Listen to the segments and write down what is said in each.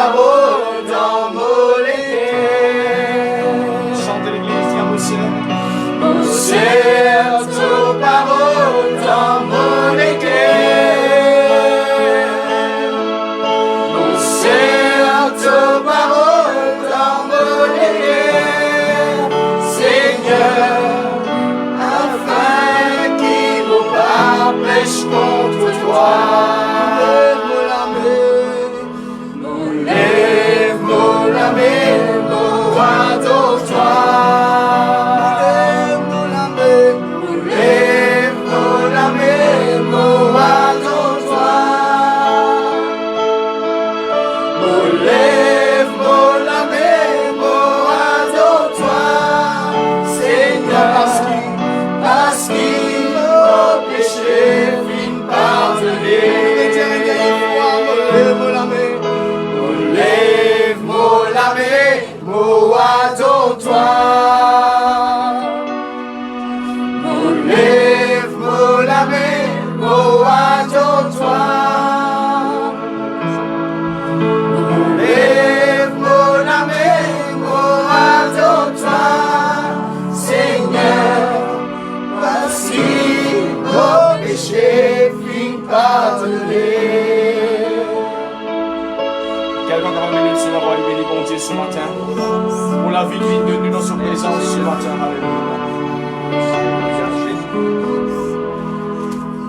parole dans mon cœur. Chantez l'église, dis à mon Seigneur. Mon Seigneur, tes paroles dans mon cœur. Mon Seigneur, tes paroles dans mon cœur. Seigneur, afin qu'il ne pas pêche contre toi. Ce matin, pour la vie de nous dans son présence ce matin.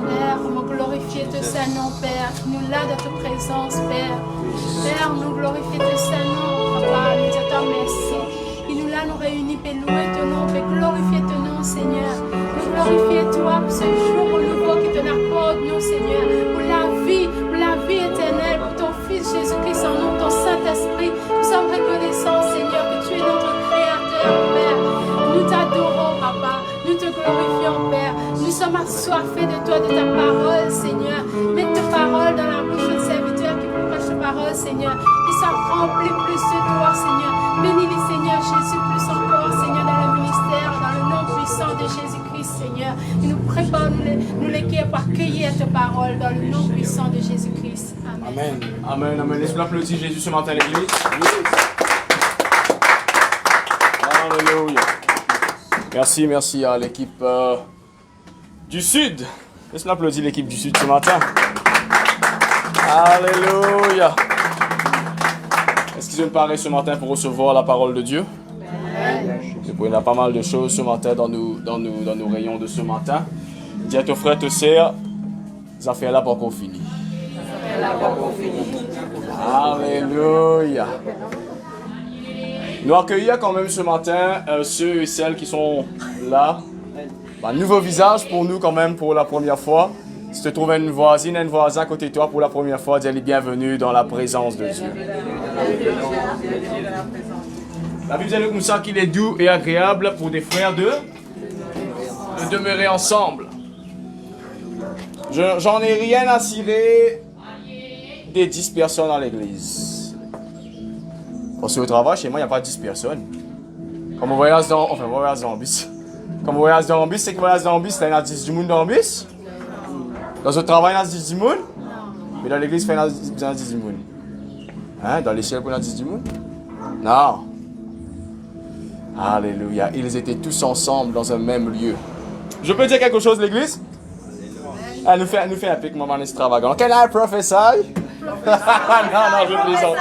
Père, nous glorifier te Saint-Nom, Père. Nous là dans ta présence, Père. Père, nous glorifier te Saint-Nom, Papa. Nous disons merci. Et nous là nous réunis pour louer ton nom, pour glorifier ton nom, Seigneur. Nous glorifier toi pour ce jour nouveau qui te accorde, nous, Seigneur. Pour la vie éternelle, pour ton Fils Jésus-Christ en nous, ton Saint-Esprit. Nous sommes reconnaissants, Seigneur, que tu es notre Créateur, Père. Nous t'adorons, Papa. Nous te glorifions, Père. Nous sommes assoiffés de toi, de ta parole, Seigneur. Mets ta parole dans la bouche de serviteur qui prêche ta parole, Seigneur. Ils sont remplis plus de toi, Seigneur. Bénis-les, Seigneur Jésus, plus encore, Seigneur, dans le ministère, dans le nom puissant de Jésus-Christ, Seigneur. Et nous préparons nous l'équipe pour accueillir ta parole dans le nom puissant de Jésus-Christ. Amen. Amen. Amen. Laisse-moi applaudir Jésus ce matin à l'église. Alléluia. Merci à l'équipe du Sud. Laisse-moi applaudir l'équipe du Sud ce matin. Alléluia. Est-ce qu'ils ont paré ce matin pour recevoir la parole de Dieu? Il y a pas mal de choses ce matin dans nos rayons de ce matin. Dis à ton frère, te sert, les affaires là pas encore fini. Alléluia. Nous accueillons quand même ce matin ceux et celles qui sont là. Un nouveau visage pour nous quand même pour la première fois. Si tu trouves une voisine, un voisin à côté de toi pour la première fois, dis-lui bienvenue dans la présence de Dieu. La Bible dit comme ça qu'il est doux et agréable pour des frères de demeurer ensemble. J'en ai rien à cirer des 10 personnes dans l'église. Parce qu'au travail, chez moi, il n'y a pas 10 personnes. Comme on voyage dans le bus. Comme on voyage dans le bus, c'est que voyage dans le bus, il y a 10 du monde dans le bus. Dans le travail, il y a 10 du monde. Mais dans l'église, il y a 10 du monde. Hein? Dans l'échelle, il y a 10 du monde? Non. Alléluia. Ils étaient tous ensemble dans un même lieu. Je peux dire quelque chose, l'église? Elle nous fait un pic, maman extravagant. Can I prophesy? non, je plaisante.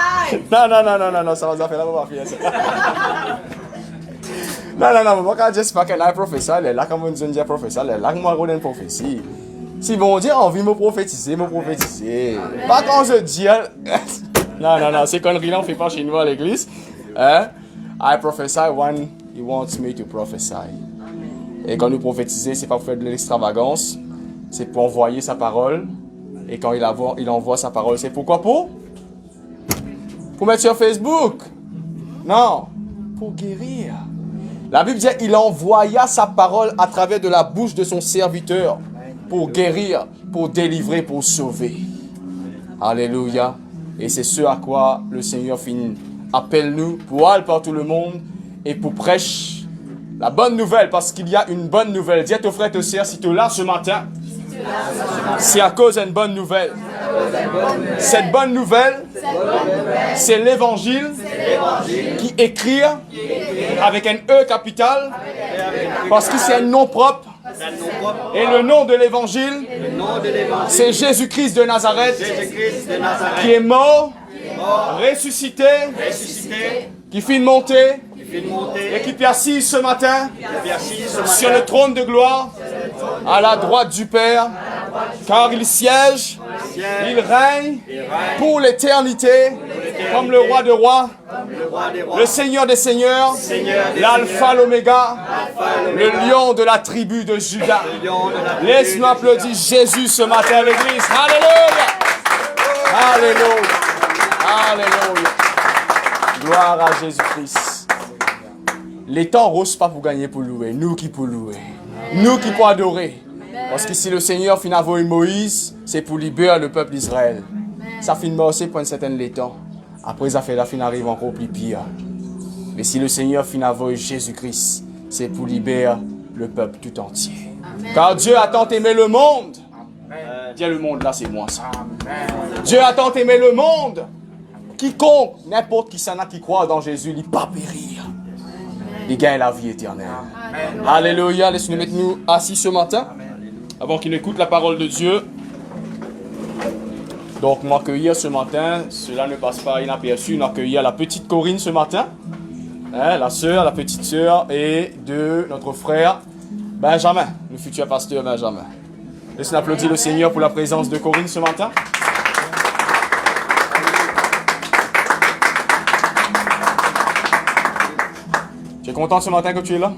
Non, ça va faire la bonne fille. Non, moi quand je dis pas qu'elle est prophète, elle est là comme on dit prophète, elle est là comme moi une prophétie. Si bon Dieu a envie de me prophétiser. Pas quand je dis. Non, ces conneries-là, on ne fait pas chez nous à l'église. Hein? I prophesy when he wants me to prophesy. Et quand nous prophétisons, c'est pas pour faire de l'extravagance, c'est pour envoyer sa parole. Et quand il envoie sa parole, c'est pourquoi pour mettre sur Facebook? Non, pour guérir. La Bible dit il envoya sa parole à travers de la bouche de son serviteur pour guérir, pour délivrer, pour sauver. Alléluia. Et c'est ce à quoi le Seigneur appelle nous pour aller par tout le monde et pour prêcher la bonne nouvelle, parce qu'il y a une bonne nouvelle. Dis à ton frère, te sœur, si tu es là ce matin, c'est à cause d'une bonne nouvelle. Cette bonne nouvelle, c'est l'évangile qui écrit avec un E capital parce que c'est un nom propre. Et le nom de l'évangile, c'est Jésus-Christ de Nazareth qui est mort, ressuscité, qui fit une montée et qui est assis ce matin sur le trône de gloire à la droite du Père, car il siège, il règne pour l'éternité comme le roi de rois, le Seigneur des seigneurs, l'alpha, l'oméga, le lion de la tribu de Juda. Laisse-nous applaudir Jésus ce matin à l'église. Alléluia! Alléluia! Alléluia! Gloire à Jésus-Christ. Les temps rosent pas pour gagner, pour louer. Nous qui pour louer. Nous qui pour adorer. Parce que si le Seigneur finit envoyer Moïse, c'est pour libérer le peuple d'Israël. Ça finit aussi pour un certain temps. Après, ça fait la fin arrive encore plus pire. Mais si le Seigneur finit envoyer Jésus-Christ, c'est pour libérer le peuple tout entier. Amen. Car Dieu a tant aimé le monde. Dis le monde là, c'est moi ça. Amen. Dieu a tant aimé le monde. Quiconque, n'importe qui s'en a qui croit dans Jésus, il ne va pas périr. Il gagne la vie éternelle. Amen. Alléluia. Laisse-nous mettre nous assis ce matin. Avant qu'il écoute la parole de Dieu. Donc, m'accueillir ce matin, cela ne passe pas inaperçu, m'accueillir la petite Corinne ce matin, la sœur, la petite sœur, et de notre frère Benjamin, le futur pasteur Benjamin. Laissez-nous applaudir le Seigneur pour la présence de Corinne ce matin. Tu es content ce matin que tu es là?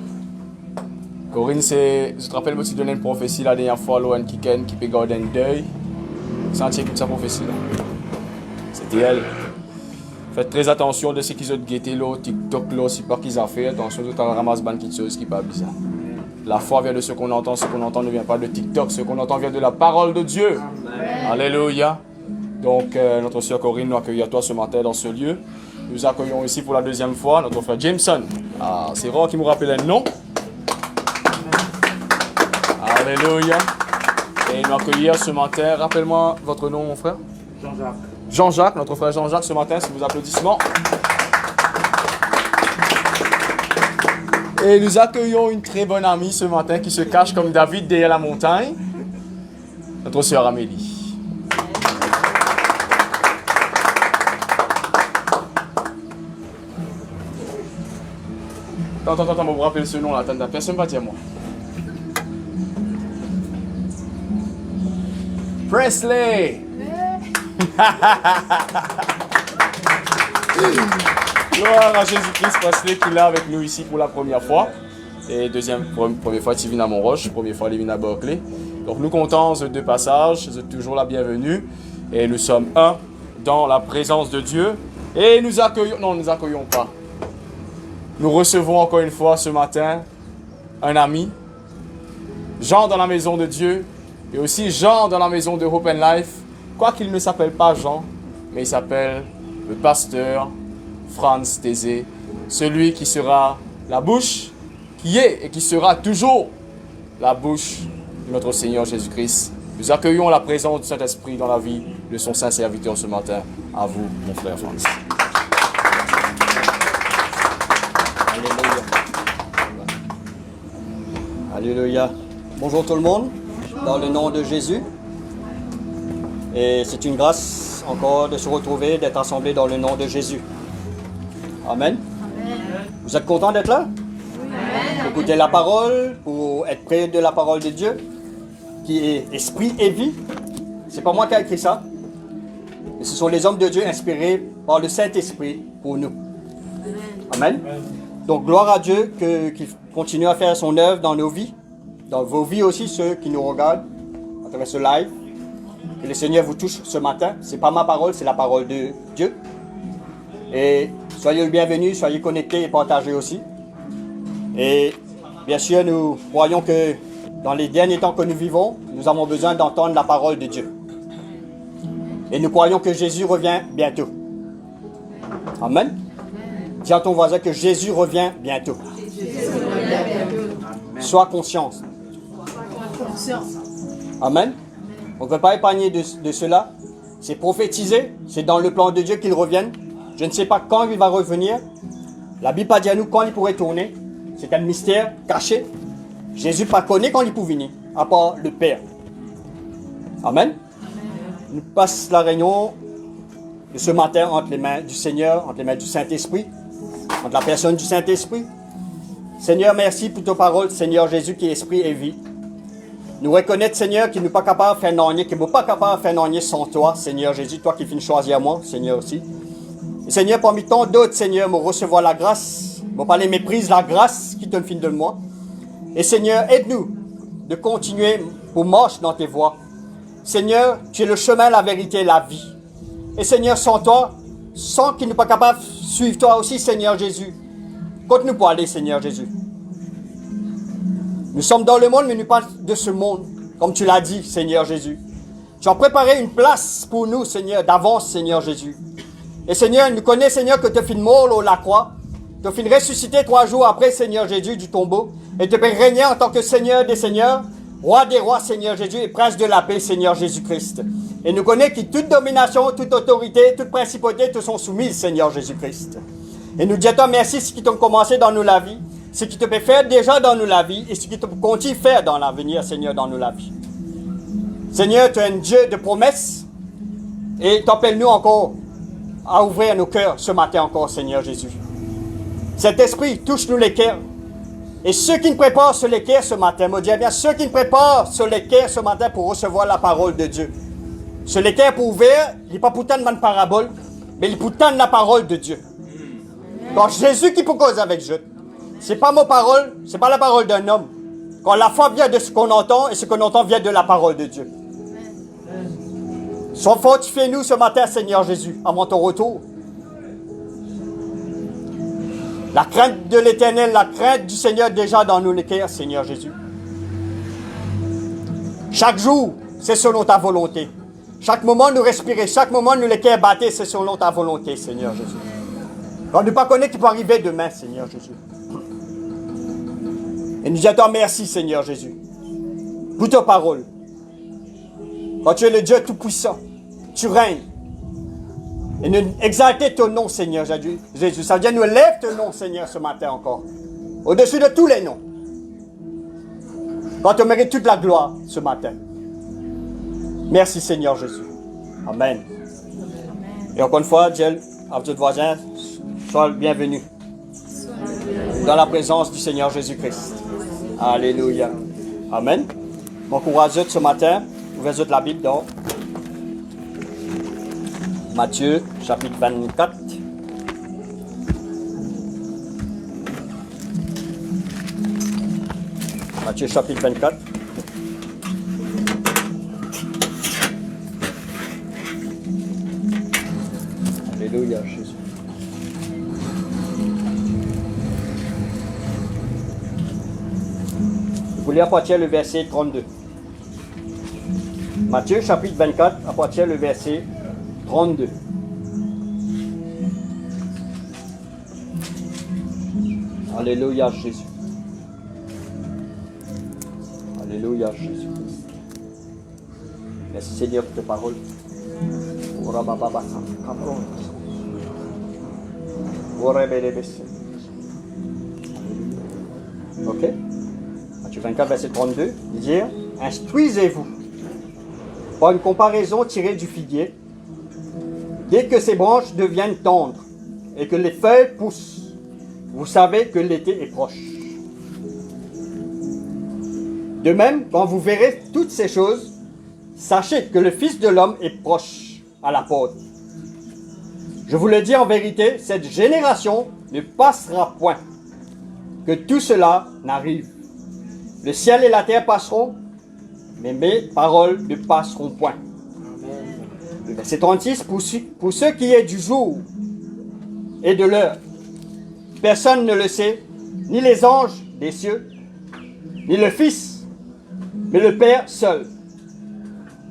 Corinne, c'est, je te rappelle, je te donné une prophétie la dernière fois, là, qui peut garder un deuil. Sentir toute sa prophétie là. C'était elle. Faites très attention de ce qu'ils ont guetté là, TikTok là, si pas qu'ils ont fait. Attention, tout en ramasse ban quelque chose qui n'est pas bizarre. La foi vient de ce qu'on entend ne vient pas de TikTok. Ce qu'on entend vient de la parole de Dieu. Amen. Alléluia. Donc, notre sœur Corinne nous accueille à toi ce matin dans ce lieu. Nous accueillons ici pour la deuxième fois notre frère Jameson. Ah, c'est rare qu'il me rappelle un nom. Alléluia. Et nous accueillir ce matin. Rappelle-moi votre nom, mon frère. Jean-Jacques. Jean-Jacques, notre frère Jean-Jacques ce matin, sous vos applaudissements. Et nous accueillons une très bonne amie ce matin qui se cache comme David derrière la montagne. Notre sœur Amélie. Attends, on va vous rappeler ce nom là. Attends, personne ne va dire moi. Presley! Gloire à Jésus-Christ, Presley qui est là avec nous ici pour la première fois. Et première fois, tu viens à Montroche, première fois, tu viens à Berkeley. Donc nous comptons de passage, vous êtes toujours la bienvenue. Et nous sommes un dans la présence de Dieu. Et nous accueillons pas. Nous recevons encore une fois ce matin un ami, Jean dans la maison de Dieu. Et aussi Jean dans la maison de Hope and Life, quoiqu'il ne s'appelle pas Jean, mais il s'appelle le pasteur Franz Tézé, celui qui sera la bouche, qui est et qui sera toujours la bouche de notre Seigneur Jésus-Christ. Nous accueillons la présence du Saint-Esprit dans la vie de son saint serviteur ce matin. À vous, mon frère Franz. Alléluia. Alléluia. Bonjour tout le monde. Dans le nom de Jésus. Et c'est une grâce encore de se retrouver, d'être assemblés dans le nom de Jésus. Amen. Amen. Vous êtes contents d'être là? Oui. Pour écouter la parole, pour être près de la parole de Dieu, qui est esprit et vie. C'est pas moi qui ai écrit ça. Mais ce sont les hommes de Dieu inspirés par le Saint-Esprit pour nous. Amen. Amen. Donc gloire à Dieu qu'il continue à faire son œuvre dans nos vies. Dans vos vies aussi, ceux qui nous regardent à travers ce live. Que le Seigneur vous touche ce matin. Ce n'est pas ma parole, c'est la parole de Dieu. Et soyez le bienvenu, soyez connectés et partagez aussi. Et bien sûr, nous croyons que dans les derniers temps que nous vivons, nous avons besoin d'entendre la parole de Dieu. Et nous croyons que Jésus revient bientôt. Amen. Dis à ton voisin que Jésus revient bientôt. Sois conscient. Amen. On ne peut pas épargner de cela. c'est prophétisé, c'est dans le plan de Dieu qu'il revienne. Je ne sais pas quand il va revenir. La Bible pas dit à nous quand il pourrait tourner. C'est un mystère caché. Jésus pas connaît quand il peut venir, à part le Père. Amen. Nous passons la réunion de ce matin entre les mains du Seigneur, entre les mains du Saint-Esprit, entre la personne du Saint-Esprit. Seigneur, merci pour ta parole, Seigneur Jésus, qui est esprit et vie. Nous reconnaître, Seigneur, qu'il n'est pas capable de faire non, qu'il n'est pas capable de faire non sans toi, Seigneur Jésus, toi qui finis choisir moi, Seigneur aussi. Et Seigneur, parmi tant d'autres, Seigneur, me recevoir la grâce, me parler méprise la grâce qui te fin de moi. Et Seigneur, aide-nous de continuer pour marcher dans tes voies. Seigneur, tu es le chemin, la vérité et la vie. Et Seigneur, sans toi, sans qu'il n'est pas capable de suivre toi aussi, Seigneur Jésus, continue pour aller, Seigneur Jésus. Nous sommes dans le monde, mais nous pas de ce monde, comme tu l'as dit, Seigneur Jésus. Tu as préparé une place pour nous, Seigneur, d'avance, Seigneur Jésus. Et Seigneur, nous connaissons, Seigneur, que tu as fait mort à la croix. Tu as fait ressusciter 3 jours après, Seigneur Jésus, du tombeau. Et tu peux régner en tant que Seigneur des Seigneurs, Roi des rois, Seigneur Jésus, et Prince de la paix, Seigneur Jésus-Christ. Et nous connaissons que toute domination, toute autorité, toute principauté te sont soumises, Seigneur Jésus-Christ. Et nous disons merci ce qui t'a commencé dans nous la vie, ce qui te peut faire déjà dans nous la vie, et ce qui te continue faire dans l'avenir, Seigneur, dans nous la vie. Seigneur, tu es un Dieu de promesses, et t'appelles-nous encore à ouvrir nos cœurs ce matin encore, Seigneur Jésus. Cet esprit, touche-nous les cœurs. Et ceux qui ne préparent sur les cœurs ce matin, me disent bien, ceux qui ne préparent sur les cœurs ce matin pour recevoir la parole de Dieu. Sur les cœurs pour ouvrir, il n'est pas pour tendre une parabole, mais il est pour tendre la parole de Dieu. Quand Jésus qui peut causer avec je, c'est pas ma parole, c'est pas la parole d'un homme. Quand la foi vient de ce qu'on entend, et ce qu'on entend vient de la parole de Dieu. Sois fortifié-nous ce matin, Seigneur Jésus, avant ton retour. La crainte de l'Éternel, la crainte du Seigneur déjà dans nos cœurs, Seigneur Jésus. Chaque jour, c'est selon ta volonté. Chaque moment nous respirer, chaque moment nous les cœurs battre, c'est selon ta volonté, Seigneur Jésus. On ne peut pas connaître qui peut arriver demain, Seigneur Jésus. Et nous disons merci, Seigneur Jésus, pour ta parole. Quand tu es le Dieu Tout-Puissant, tu règnes. Et nous exalter ton nom, Seigneur Jésus. Ça veut dire nous élève ton nom, Seigneur, ce matin encore. Au-dessus de tous les noms. Quand tu mérites toute la gloire ce matin. Merci, Seigneur Jésus. Amen. Et encore une fois, Dieu, à votre voisin, sois le bienvenu. Dans la présence du Seigneur Jésus-Christ. Alléluia. Amen. M'encourage ce matin. Ouvrez la Bible dans Matthieu, chapitre 24. Matthieu, chapitre 24. Alléluia, Jésus. Vous voulez à partir le verset 32. Matthieu, chapitre 24, à partir le verset 32. Alléluia, Jésus. Alléluia, Jésus. Merci Seigneur pour tes paroles. Ok. Matthieu 24, verset 32. Il dit, instruisez-vous par une comparaison tirée du figuier. Dès que ses branches deviennent tendres et que les feuilles poussent, vous savez que l'été est proche. De même, quand vous verrez toutes ces choses, sachez que le Fils de l'homme est proche à la porte. Je vous le dis en vérité, cette génération ne passera point, que tout cela n'arrive. Le ciel et la terre passeront, mais mes paroles ne passeront point. Le verset 36, pour ce qui est du jour et de l'heure, personne ne le sait, ni les anges des cieux, ni le Fils, mais le Père seul.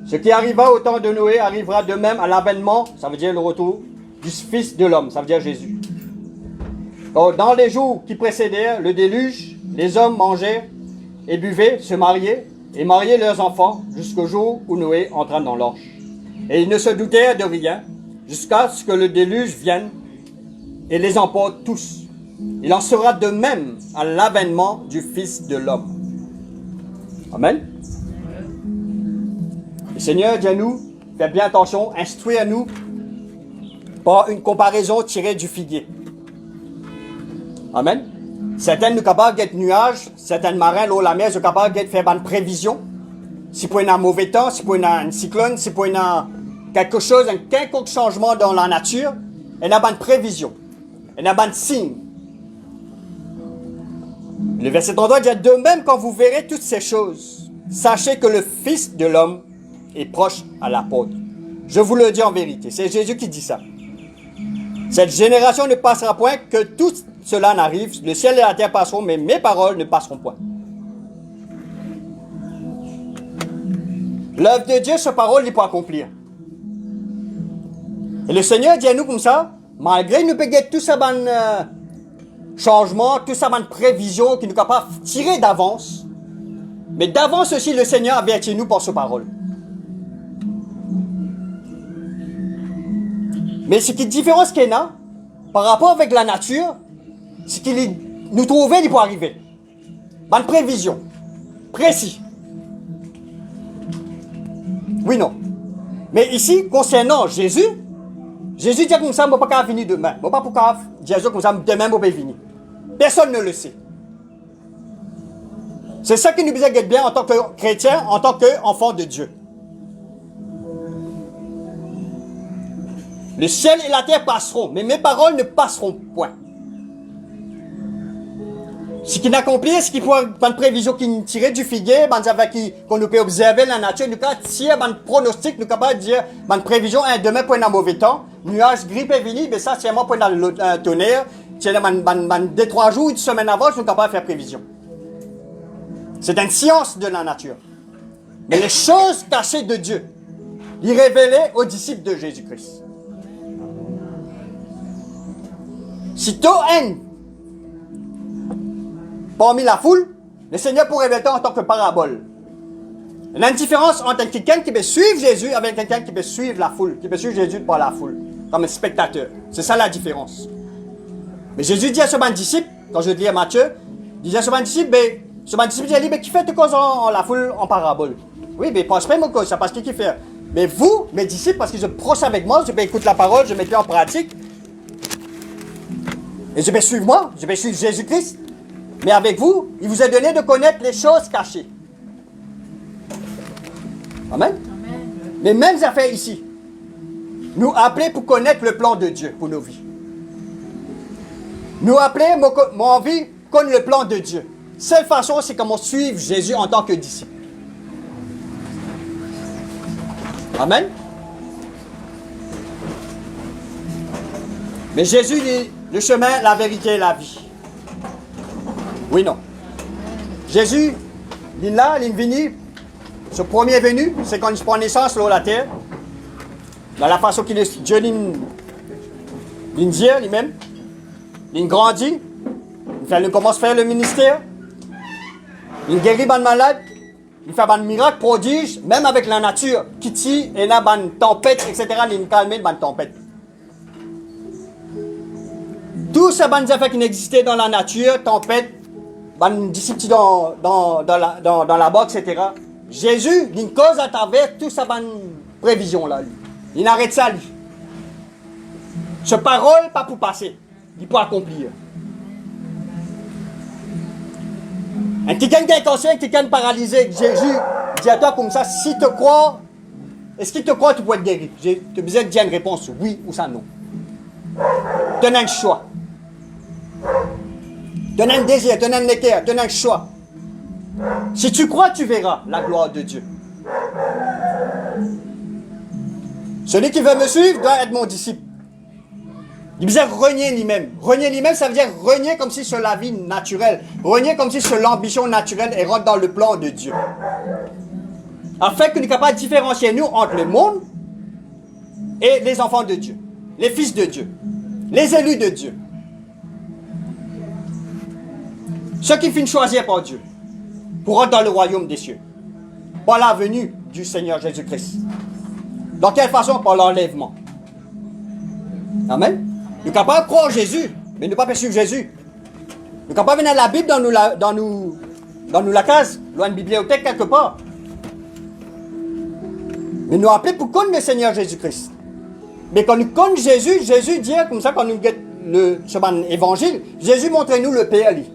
Ce qui arriva au temps de Noé arrivera de même à l'avènement, ça veut dire le retour du Fils de l'homme, ça veut dire Jésus. Dans les jours qui précédèrent le déluge, les hommes mangeaient et buvaient, se mariaient et mariaient leurs enfants jusqu'au jour où Noé entra dans l'arche. Et ils ne se doutèrent de rien, jusqu'à ce que le déluge vienne et les emporte tous. Il en sera de même à l'avènement du Fils de l'homme. Amen. Le Seigneur dit à nous, faites bien attention, instruis-nous par une comparaison tirée du figuier. Amen. Certains nous capables d'être nuages, certains marins, l'eau, la mer, sont capables d'être faire une prévision. Si pour un mauvais temps, si pour un cyclone, si pour quelque chose, un quelconque changement dans la nature, il y a une prévision, il y a un signe. Le verset 33 dit, de même quand vous verrez toutes ces choses, sachez que le Fils de l'homme est proche à la porte. Je vous le dis en vérité, c'est Jésus qui dit ça. Cette génération ne passera point que tout cela n'arrive, le ciel et la terre passeront, mais mes paroles ne passeront point. L'œuvre de Dieu, sa parole, il peut accomplir. Et le Seigneur dit à nous comme ça, malgré nous peut-être tout ça ban changement, tout ça ban prévision qui nous capable de tirer d'avance, mais d'avance aussi le Seigneur avertit nous par sa parole. Mais ce qui est différent ce qu'il y a par rapport avec la nature, c'est qu'il nous trouver, il peut arriver. Bonne prévision, précis. Oui, non. Mais ici, concernant Jésus, Jésus dit comme ça, je ne peux pas venir demain. Je ne peux pas dire comme ça, demain, je ne peux pas venir. Personne ne le sait. C'est ça qui nous besoin d'être bien en tant que chrétien, en tant qu'enfant de Dieu. Le ciel et la terre passeront, mais mes paroles ne passeront point. Ce qui n'accomplit, ce qui faut une prévision qui nous tire du figuier, qu'on nous peut observer la nature, nous pouvons tirer un pronostic, nous pouvons dire une prévision, demain pour un mauvais temps, nuage gris peut venir, mais ça c'est vraiment pour un tonnerre, c'est 2-3 jours, une semaine avant, nous sommes capables de faire prévision. C'est une science de la nature. Mais les choses cachées de Dieu, il révélait aux disciples de Jésus-Christ. Si tu haine parmi la foule, le Seigneur pourrait révéler en tant que parabole. Il y a une différence entre quelqu'un qui peut suivre Jésus avec quelqu'un qui peut suivre la foule, qui peut suivre Jésus par la foule, comme un spectateur. C'est ça la différence. Mais Jésus dit à ce disciple, quand je dis à Matthieu, il dit à ce disciple, dit, qui fait tout cause en la foule en parabole. Oui, mais pense pas mon cause, c'est parce qu'il fait. Mais vous, mes disciples, parce que je proche avec moi, je vais écouter la parole, je mets en pratique. Et je vais suivre moi, je vais suivre Jésus-Christ. Mais avec vous, il vous est donné de connaître les choses cachées. Amen. Amen. Les mêmes affaires ici. Nous appeler pour connaître le plan de Dieu pour nos vies. Nous appeler, mon envie, connaître le plan de Dieu. Seule façon, c'est comment suivre Jésus en tant que disciple. Amen. Mais Jésus dit, le chemin, la vérité et la vie. Oui, non. Jésus, il est là, il est venu. Ce premier venu, c'est quand il prend naissance sur la terre. Dans la façon qu'il est, Dieu il dit lui-même. Il grandit. Il commence à faire le ministère. Il guérit les malades. Il fait des miracles, prodiges, même avec la nature. Qui tire, et là, une tempête, etc. Il calme une tempête. Tout ces bonnes affaires qui n'existaient dans la nature, tempête, bonne discipline dans la boxe, etc. Jésus, il cause à travers toute sa bonne prévision là. Il arrête ça, lui. Ce parole, pas pour passer, il peut accomplir. Un quelqu'un qui est inconscient, quelqu'un paralysé, Jésus dit à toi comme ça, si tu crois, est-ce qu'il te croit, tu peux être guéri? Tu as besoin de dire une réponse, oui ou ça, non. Donne un choix. Donne un désir, donne un équerre, donne un choix. Si tu crois, tu verras la gloire de Dieu. Celui qui veut me suivre doit être mon disciple. Il veut dire renier lui-même. Renier lui-même, ça veut dire renier comme si sur la vie naturelle. Renier comme si sur l'ambition naturelle et rentre dans le plan de Dieu. Afin que nous soyons capables de différencier nous entre le monde et les enfants de Dieu. Les fils de Dieu. Les élus de Dieu. Ceux qui finissent choisir par Dieu. Pour rentrer dans le royaume des cieux. Par la venue du Seigneur Jésus-Christ. Dans quelle façon? Par l'enlèvement. Amen. Nous sommes capables de croire en Jésus, mais ne pas suivre Jésus. Nous sommes capables de venir à la Bible dans la case, loin de bibliothèque quelque part. Mais nous appelons pour connaître le Seigneur Jésus-Christ. Mais quand nous connaissons Jésus, Jésus dit comme ça, quand nous regardons l'évangile, Jésus montre-nous le Père. Lui.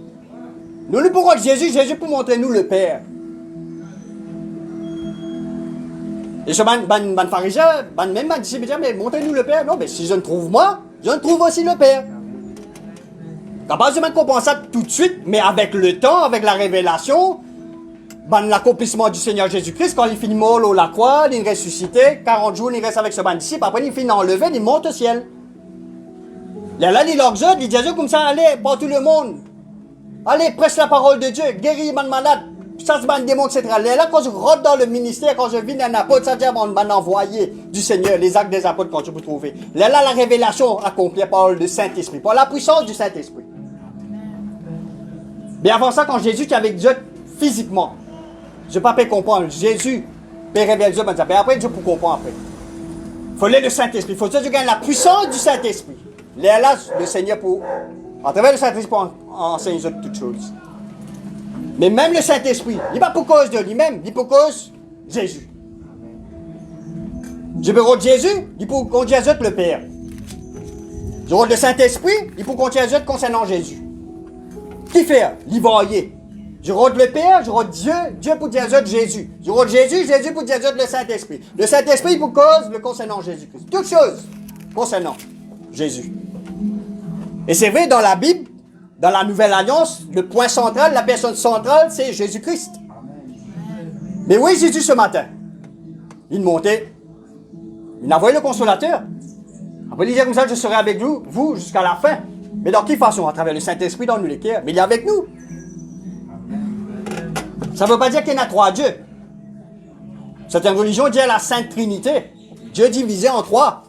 Nous ne pourrons que Jésus pour montrer nous le Père. Et ce ban pharisien, même ban disciple, mais montrez-nous le Père. Non, mais si je ne trouve moi, je ne trouve aussi le Père. Capable de comprendre ça tout de suite, mais avec le temps, avec la révélation, l'accomplissement du Seigneur Jésus-Christ, quand il finit mort au la croix, il ressuscité, 40 jours, il reste avec ce ban disciple, après il finit enlevé, il monte au ciel. Là, il leur exhorte, il dit comme ça, allez, pour tout le monde. Allez, prêche la parole de Dieu, guéris les malades, chasse les démons, etc. Là, quand je rentre dans le ministère, quand je vis un apôtre, ça dit on m'a envoyé du Seigneur, les actes des apôtres, quand je peux trouver. Là, la révélation accomplie par le Saint-Esprit, par la puissance du Saint-Esprit. Mais avant ça, quand Jésus était avec Dieu physiquement, je ne peux pas comprendre. Jésus, Père révèle Dieu, mais après Dieu pour comprendre après. Il faut aller le Saint-Esprit. Il faut que tu gagnes la puissance du Saint-Esprit. Là, le Seigneur pour, à travers le Saint-Esprit, pour enseigner toutes choses. Mais même le Saint-Esprit, il n'est pas pour cause de lui-même, il est pour cause de Jésus. Je veux rôder Jésus, il pour conduire Dieu le Père. Je rôde le Saint-Esprit, il pour conduire Dieu concernant Jésus. Qui fait? L'Ivoirier. Je rôde le Père, je rôde Dieu, Dieu pour dire Dieu de Jésus. Je rôde Jésus, Jésus pour dire Dieu de le Saint-Esprit. Le Saint-Esprit pour cause le concernant Jésus-Christ. Toutes choses concernant Jésus. Et c'est vrai, dans la Bible, dans la Nouvelle Alliance, le point central, la personne centrale, c'est Jésus-Christ. Mais oui, Jésus ce matin, il montait, il a envoyé le consolateur. Après, il disait comme ça, je serai avec vous jusqu'à la fin. Mais dans quelle façon? À travers le Saint-Esprit dans nous les cœurs. Mais il est avec nous. Ça ne veut pas dire qu'il y en a trois dieux. Certaines religions disent la Sainte Trinité. Dieu divisé en trois.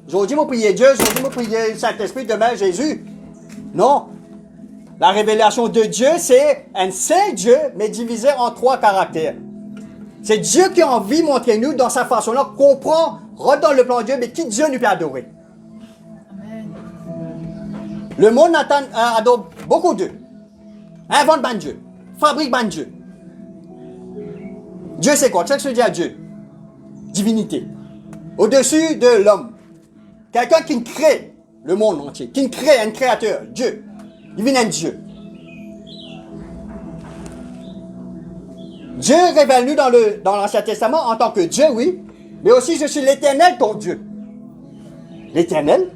Aujourd'hui, vous priez Dieu, aujourd'hui, vous priez le Saint-Esprit, demain Jésus. Non. La révélation de Dieu, c'est un seul Dieu, mais divisé en trois caractères. C'est Dieu qui a envie de montrer nous, dans sa façon-là, comprend, rentre dans le plan de Dieu, mais qui Dieu nous peut adorer. Amen. Le monde adore beaucoup de Dieu. Invente ban Dieu. Fabrique ban Dieu. Dieu c'est quoi? Qu'est-ce que se dit à Dieu? Divinité. Au-dessus de l'homme. Quelqu'un qui crée le monde entier. Qui crée un créateur. Dieu. Il vient un Dieu. Dieu révèle nous dans l'Ancien Testament en tant que Dieu, oui. Mais aussi je suis l'Éternel ton Dieu. L'Éternel.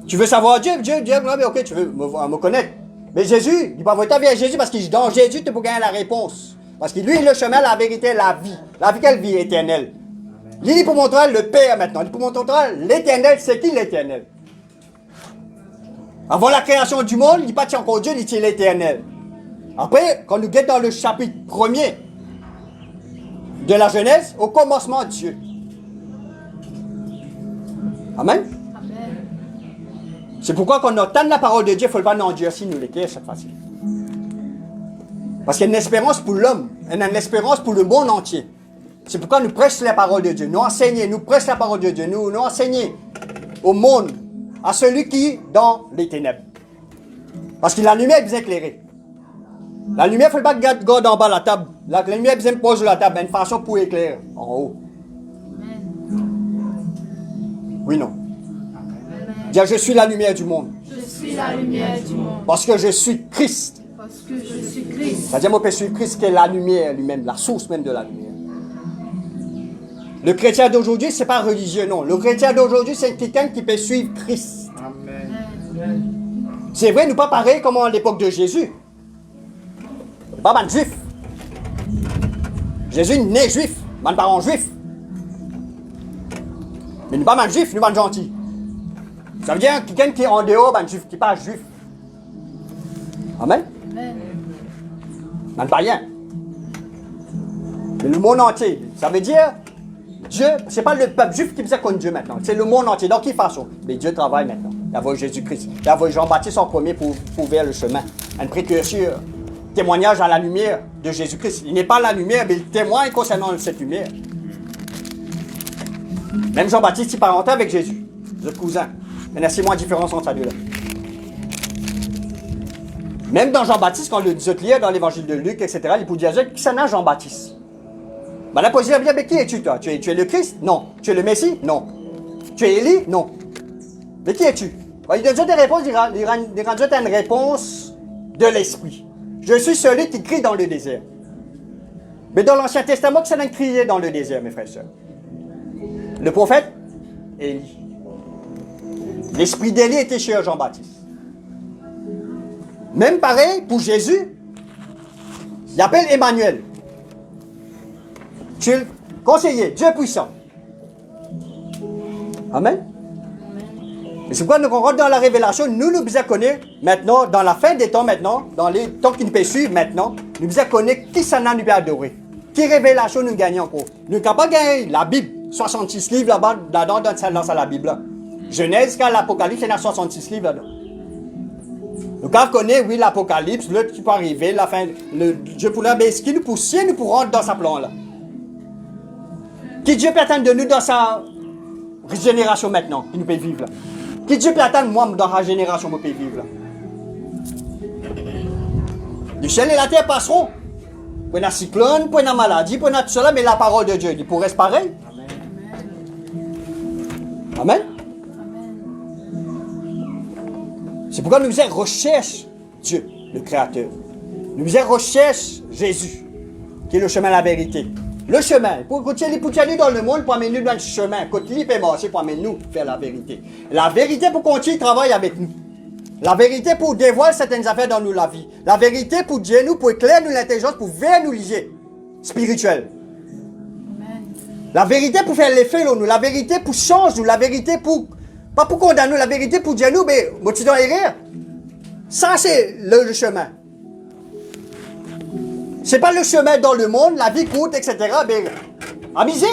Tu veux savoir Dieu? Dieu, ok, tu veux me connaître. Mais Jésus, il va voter vers Jésus parce que dans Jésus, tu peux gagner la réponse. Parce que lui, le chemin, la vérité, la vie. La vie, quelle vie éternelle? Il est pour montrer le Père maintenant. Il est pour montrer l'éternel. C'est qui l'éternel? Avant la création du monde, il n'est pas encore Dieu, il est l'éternel. Après, quand nous guettons dans le chapitre 1er de la Genèse, au commencement, Dieu. Amen? C'est pourquoi quand on entend la parole de Dieu, il ne faut pas nous endurcir, nous l'écrire cette fois-ci. Parce qu'il y a une espérance pour l'homme, il y a une espérance pour le monde entier. C'est pourquoi nous prêchons la parole de Dieu, nous enseignons, nous prêchons la parole de Dieu, nous enseignons au monde, à celui qui est dans les ténèbres. Parce que la lumière est bien éclairée. La lumière, il ne faut pas garder en bas la table. La lumière est bien posée sur la table, une façon pour éclairer en haut. Oui, non. Dire, je suis la lumière du monde. Je suis la lumière du monde. Parce que je suis Christ. Parce que je suis Christ. C'est-à-dire, moi, je suis Christ qui est la lumière lui-même, la source même de la lumière. Le chrétien d'aujourd'hui, ce n'est pas religieux, non. Le chrétien d'aujourd'hui, c'est quelqu'un qui peut suivre Christ. Amen. C'est vrai, nous pas pareil comme à l'époque de Jésus. Pas un juif. Jésus n'est juif, man parent juif. Mais nous pas un juif, nous pas gentil. Ça veut dire quelqu'un qui est en dehors, un juif, qui n'est pas juif. Amen. Man pas rien. Mais le monde entier, ça veut dire Dieu, ce n'est pas le peuple juif qui faisait contre Dieu maintenant. C'est le monde entier. Dans quelle façon? Mais Dieu travaille maintenant. Il a envoyé Jésus-Christ. Il a envoyé Jean-Baptiste en premier pour ouvrir le chemin. Un précurseur. Témoignage à la lumière de Jésus-Christ. Il n'est pas la lumière, mais il témoigne concernant cette lumière. Même Jean-Baptiste, il parentait avec Jésus. Vous êtes cousins. Maintenant, c'est moins différence entre les deux là. Même dans Jean-Baptiste, quand vous lisez dans l'évangile de Luc, etc., il peut dire qui ça n'a Jean-Baptiste. Ben, la position bien, mais qui es-tu, toi? Tu es le Christ? Non. Tu es le Messie? Non. Tu es Élie? Non. Mais qui es-tu? Ben, il donne des réponses, il rend une réponse de l'esprit. Je suis celui qui crie dans le désert. Mais dans l'Ancien Testament, qui ça n'a crié dans le désert, mes frères et sœurs? Le prophète? Élie. L'esprit d'Élie était chez Jean-Baptiste. Même pareil pour Jésus, il appelle Emmanuel. Tu es le conseiller, Dieu puissant. Amen. Et c'est pourquoi nous rentrons dans la révélation, nous devons connaître maintenant, dans la fin des temps maintenant, dans les temps qui nous peuvent suivre maintenant, nous devons connaître qui ça nous peut adorer. Qui révélation nous gagnons encore. Nous ne pouvons pas gagner la Bible, 66 livres là-bas, là-dedans, dans la Bible. Là. Genèse jusqu'à l'Apocalypse, il y a 66 livres là-dedans. Nous connaissons, oui, l'Apocalypse, l'autre qui peut arriver, la fin, le Dieu pour là, mais ce qui nous pousse, nous pour rentrer dans sa plan là. Qui Dieu peut attendre de nous dans sa génération maintenant, qui nous peut vivre là. Qui Dieu peut attendre moi dans sa génération, qui nous peut vivre là. Le ciel et la terre passeront. Pour une cyclone, pour une maladie, pour tout cela, mais la parole de Dieu, il pourrait rester pareil. Amen. Amen. C'est pourquoi nous faisons recherche Dieu, le Créateur. Nous faisons recherche Jésus, qui est le chemin de la vérité. Le chemin, pour aller dans le monde, pour amener nous dans le chemin. Quand il peut marcher, pour amener nous vers la vérité. La vérité pour continuer de travailler avec nous. La vérité pour dévoiler certaines affaires dans nous, la vie. La vérité pour dire nous, pour éclairer nous l'intelligence, pour vers nous lier spirituel. La vérité pour faire l'effet nous. La vérité pour changer nous. La vérité pour... Pas pour condamner nous, la vérité pour dire nous, mais moi tu dois y rire. Ça, c'est le chemin. C'est pas le chemin dans le monde, la vie coûte, etc. Mais amusez.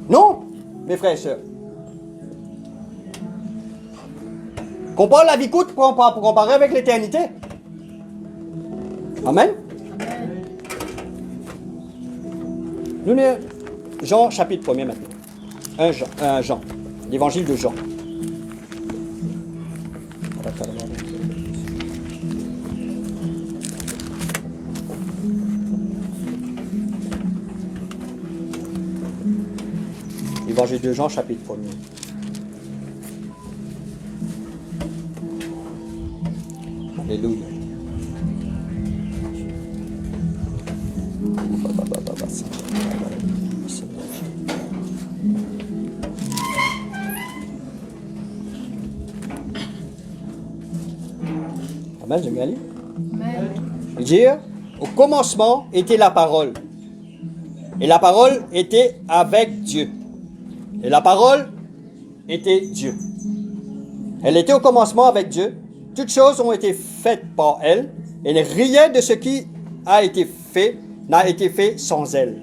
Non, mes frères et sœurs. Compare la vie coûte pour comparer avec l'éternité. Amen. Nous, Jean, chapitre 1er maintenant. Jean. L'évangile de Jean. L'évangile de Jean, chapitre 1er. Alléluia. Amen, je vais aller. Amen. Dire, au commencement était la parole. Et la parole était avec Dieu. Et la parole était Dieu. Elle était au commencement avec Dieu. Toutes choses ont été faites par elle. Et rien de ce qui a été fait n'a été fait sans elle.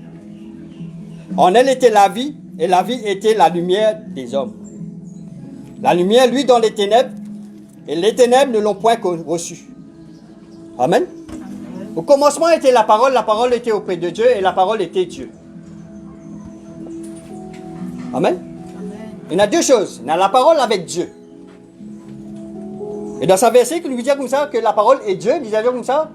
En elle était la vie, et la vie était la lumière des hommes. La lumière, lui, dans les ténèbres, et les ténèbres ne l'ont point reçue. Amen. Au commencement était la parole était auprès de Dieu, et la parole était Dieu. Amen. Il y a deux choses. Il y a la parole avec Dieu. Et dans sa verset, il nous dit comme ça que la parole est Dieu, il disait comme ça.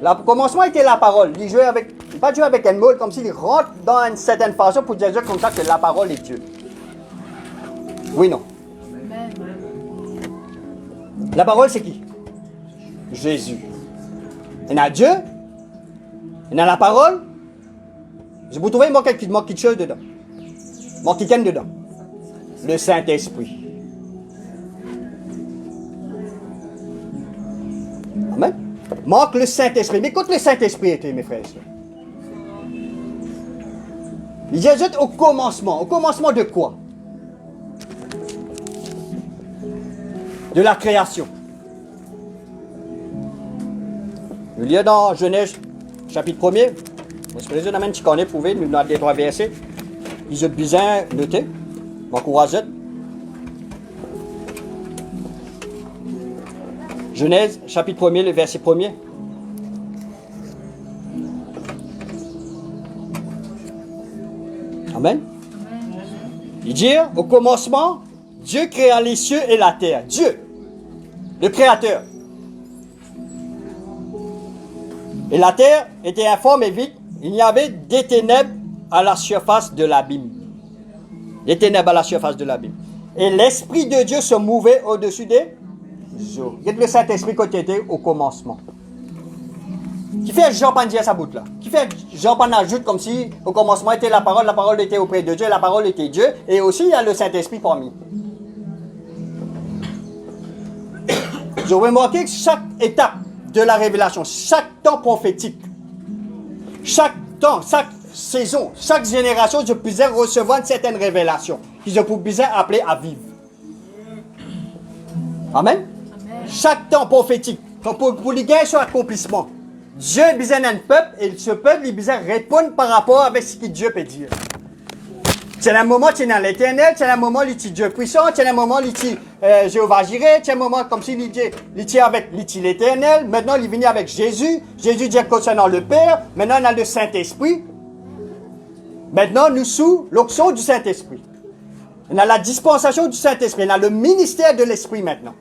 Le commencement était la parole. Il jouait avec, pas jouer avec un mot, comme s'il rentre dans une certaine façon pour dire comme ça que la parole est Dieu. Oui, non. La parole, c'est qui? Jésus. Il y a Dieu, il y a la parole. Je vous trouvez, moi, quelque chose dedans. Moi, qui tienne dedans. Le Saint-Esprit. Amen. Manque le Saint-Esprit. Mais quand le Saint-Esprit était, mes frères et sœurs? Il dit au commencement. Au commencement de quoi? De la création. Je lis dans Genèse, chapitre 1er. Parce que les autres, tu connais, vous pouvez, nous dans les 3 versets. Ils ont bien noté. M'encouragez. Genèse, chapitre 1er, le verset 1er. Amen. Il dit, au commencement, Dieu créa les cieux et la terre. Dieu, le Créateur. Et la terre était informe et vide. Il y avait des ténèbres à la surface de l'abîme. Des ténèbres à la surface de l'abîme. Et l'Esprit de Dieu se mouvait au-dessus des eaux. Il y a le Saint-Esprit qui était au commencement. Qui fait Jean pas dire sa boucle là? Qui fait Jean pas ajoute comme si au commencement était la parole était auprès de Dieu, la parole était Dieu, et aussi il y a le Saint-Esprit parmi. J'ai remarqué que chaque étape de la révélation, chaque temps prophétique, chaque temps, chaque saison, chaque génération, je pouvais recevoir une certaine révélation que je pouvais appeler à vivre. Amen? Chaque temps prophétique, pour les gagner sur l'accomplissement, Dieu a besoin d'un peuple et ce peuple il a besoin de répondre par rapport avec ce que Dieu peut dire. C'est un moment qui est dans l'éternel, c'est un moment où il est Dieu puissant, c'est un moment où il est Jéhovah Jireh, c'est un moment comme s'il est avec l'éternel. Maintenant il est venu avec Jésus. Jésus dit concernant le Père. Maintenant on a le Saint-Esprit. Maintenant nous sous l'onction du Saint-Esprit. On a la dispensation du Saint-Esprit. On a le ministère de l'Esprit maintenant.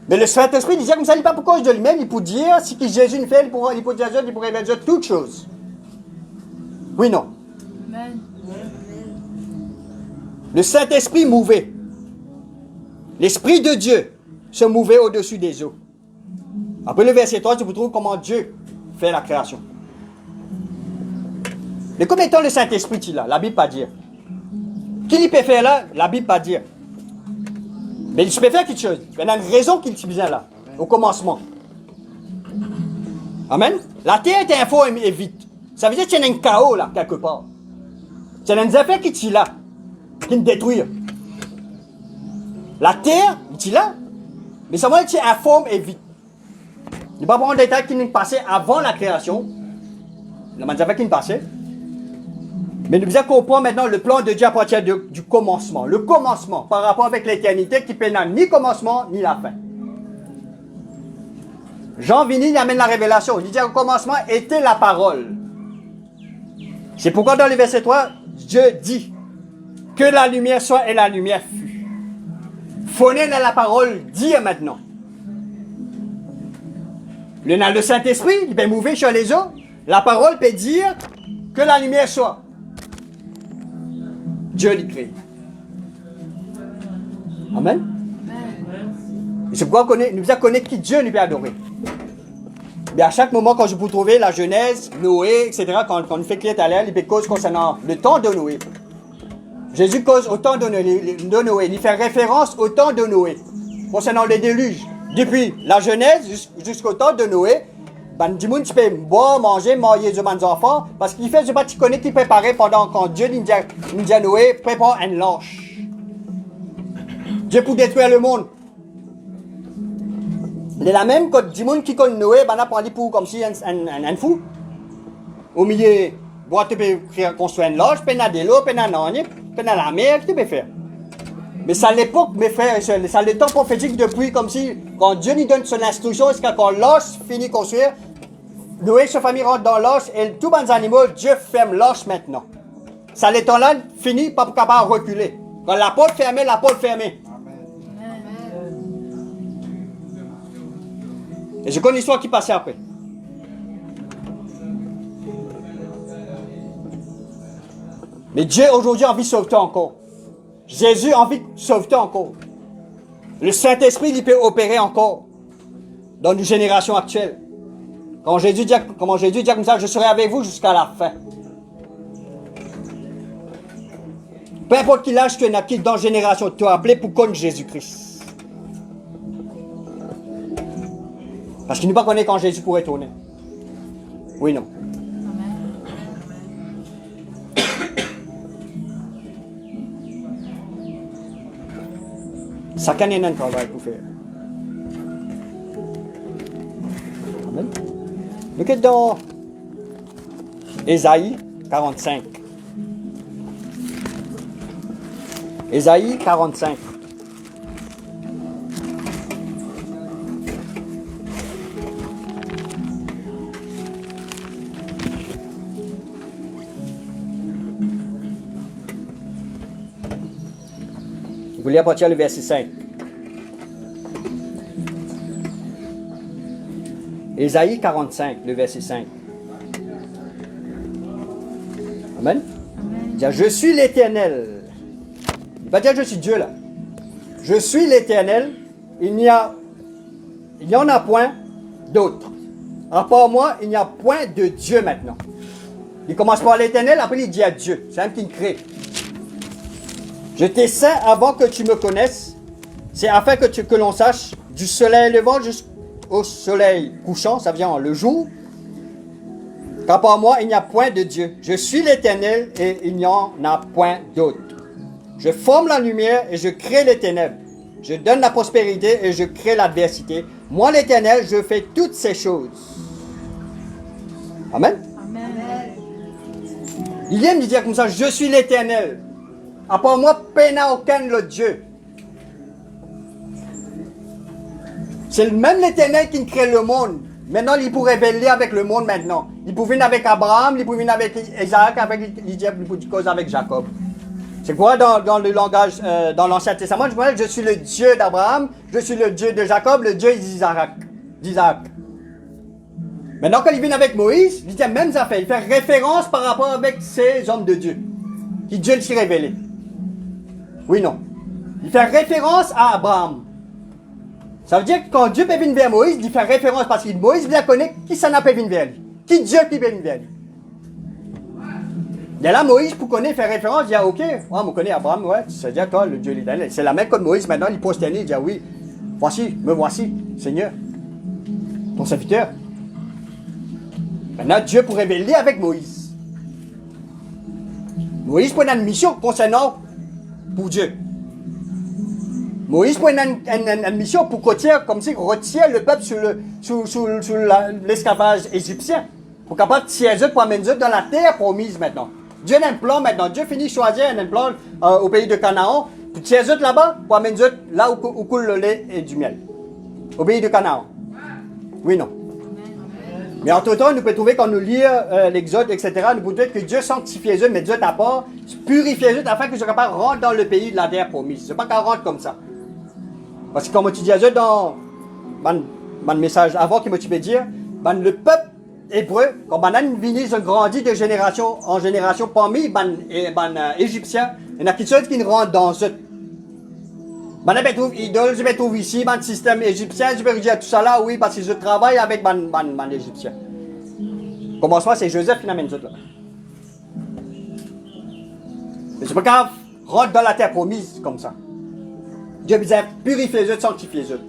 Mais le Saint-Esprit disait comme ça, il n'est pas pour cause de lui-même, il peut dire ce que Jésus fait, il peut dire, il peut révéler toutes choses. Oui, non. Amen. Le Saint-Esprit mouvait. L'Esprit de Dieu se mouvait au-dessus des eaux. Après le verset 3, tu vous trouves comment Dieu fait la création. Mais combien de temps le Saint-Esprit est là? La Bible pas dire. Qui il peut faire là? La Bible pas dire. Mais il peut faire quelque chose. Il y a une raison qu'il est bien là, au commencement. Amen. La terre était informe et vide. Ça veut dire qu'il y a un chaos là, quelque part. Il y a des affaires qui sont là, qui nous détruisent. La terre, il est là, mais ça veut dire qu'il est informe et vide. Il ne va pas prendre des détails qui nous passaient avant la création. Il y a des affaires qui nous passaient. Mais nous devons comprendre maintenant le plan de Dieu à partir du commencement. Le commencement par rapport avec l'éternité qui n'a ni commencement ni la fin. Jean Vini il amène la révélation. Il dit au commencement était la parole. C'est pourquoi dans le verset 3, Dieu dit que la lumière soit et la lumière fut. Phonez dans la parole dire maintenant. Le Saint-Esprit, il peut mouver sur les eaux. La parole peut dire que la lumière soit. Dieu l'a créé. Amen. Et c'est pourquoi nous devons connaître qui Dieu nous peut adorer. Mais à chaque moment, quand je peux trouver la Genèse, Noé, etc., quand on fait clair à l'air, il peut cause concernant le temps de Noé. Jésus cause au temps de Noé. Il fait référence au temps de Noé. Concernant le déluge. Depuis la Genèse jusqu'au temps de Noé, du monde qui peut boire, manger de enfants, parce qu'il fait, je ne sais pas, tu connais qui préparait pendant quand Dieu dit à Noé, prépare une lâche. Dieu pour détruire le monde. C'est la même que du monde qui connaît Noé, on a pris pour comme si un fou. Au milieu, tu peux construire une lâche, tu peux de l'eau, tu peux la mer, tu peux faire. Mais c'est à l'époque, mes frères et sœurs, c'est le temps prophétique depuis comme si, quand Dieu nous donne son instruction, c'est quand l'âche finit de construire, Noé et sa famille rentrent dans l'âche et tous les animaux, Dieu ferme l'âche maintenant. Ça, le temps-là, finit pas capable de reculer. Quand la porte fermée, la porte fermée. Et je connais l'histoire qui passait après. Mais Dieu aujourd'hui a envie de sauver encore. Jésus a envie de sauver encore. Le Saint-Esprit, il peut opérer encore dans nos générations actuelles. Quand Jésus dit comme ça, je serai avec vous jusqu'à la fin. Peu importe quel âge tu es naquit dans la génération, tu es appelé pour connaître Jésus-Christ. Parce qu'il ne pas connaître quand Jésus pourrait tourner. Oui, non. Chacun a un travail pour faire. Amen. Nous sommes dans Ésaïe 45. Ésaïe 45. vous lire à partir du verset 5. Ésaïe 45, le verset 5. Amen. Il dit, je suis l'Éternel. Il va dire, je suis Dieu là. Je suis l'Éternel. Il n'y en a point d'autre. À part moi, il n'y a point de Dieu maintenant. Il commence par l'Éternel, après il dit à Dieu. C'est un qui me crée. Je t'ai saint avant que tu me connaisses. C'est afin que l'on sache du soleil levant jusqu'au soleil couchant, ça vient le jour. Qu'à part moi, il n'y a point de Dieu. Je suis l'Éternel et il n'y en a point d'autre. Je forme la lumière et je crée les ténèbres. Je donne la prospérité et je crée l'adversité. Moi, l'Éternel, je fais toutes ces choses. Amen. Amen. Il vient de dire comme ça, je suis l'Éternel. À part moi, il n'y a aucun autre Dieu. C'est même l'Éternel qui crée le monde. Maintenant, il pourrait révéler avec le monde maintenant. Il pouvait venir avec Abraham, il pouvait venir avec Isaac, avec Isaac, il pouvait cause avec Jacob. C'est quoi dans le langage, dans l'Ancien Testament? Je suis le Dieu d'Abraham, je suis le Dieu de Jacob, le Dieu d'Isaac. Maintenant, quand il vient avec Moïse, il dit la même affaire. Il fait référence par rapport avec ces hommes de Dieu, qui Dieu s'est révélé. Oui, non. Il fait référence à Abraham. Ça veut dire que quand Dieu peut venir vers Moïse, il fait référence parce que Moïse bien connaît qui ça n'a pas venir vers lui. Qui Dieu qui peut venir vers lui. Et là, Moïse, pour connaître, fait référence, il dit, ok, on connaît Abraham, ouais, c'est-à-dire toi, le Dieu l'Éternel. C'est la même comme Moïse, maintenant, il posterne, il dit, oui, me voici, Seigneur, ton serviteur. Maintenant, Dieu pour révéler avec Moïse. Moïse prend une mission concernant pour Dieu. Moïse prend une mission pour retire le peuple sous l'esclavage égyptien. Pour capable de tirer pour amener dans la terre promise maintenant. Dieu a un plan maintenant. Dieu finit de choisir un plan au pays de Canaan pour tirer là-bas pour amener là où coule le lait et du miel. Au pays de Canaan. Oui, non. Mais en tout temps, nous pouvons trouver quand nous lisons l'Exode, etc., nous pouvons dire que Dieu sanctifie eux, mais Dieu à part, purifie eux afin qu'ils soient capables de rentrer dans le pays de la terre promise. Ce n'est pas qu'on rentre comme ça. Parce que comme tu disais dans mon message avant qui me tu peux dire, le peuple hébreu, quand ils ont grandi de génération en génération parmi les Égyptiens, il y en a qui rentrent dans ce. Je trouve idole, je trouve ici, le système égyptien, je vais dire tout ça là, oui, parce que je travaille avec les Égyptiens. Commencement, c'est Joseph qui amène tout là. Mais c'est pas grave, rentre dans la terre promise comme ça. Dieu vous a purifié les autres, sanctifié les autres.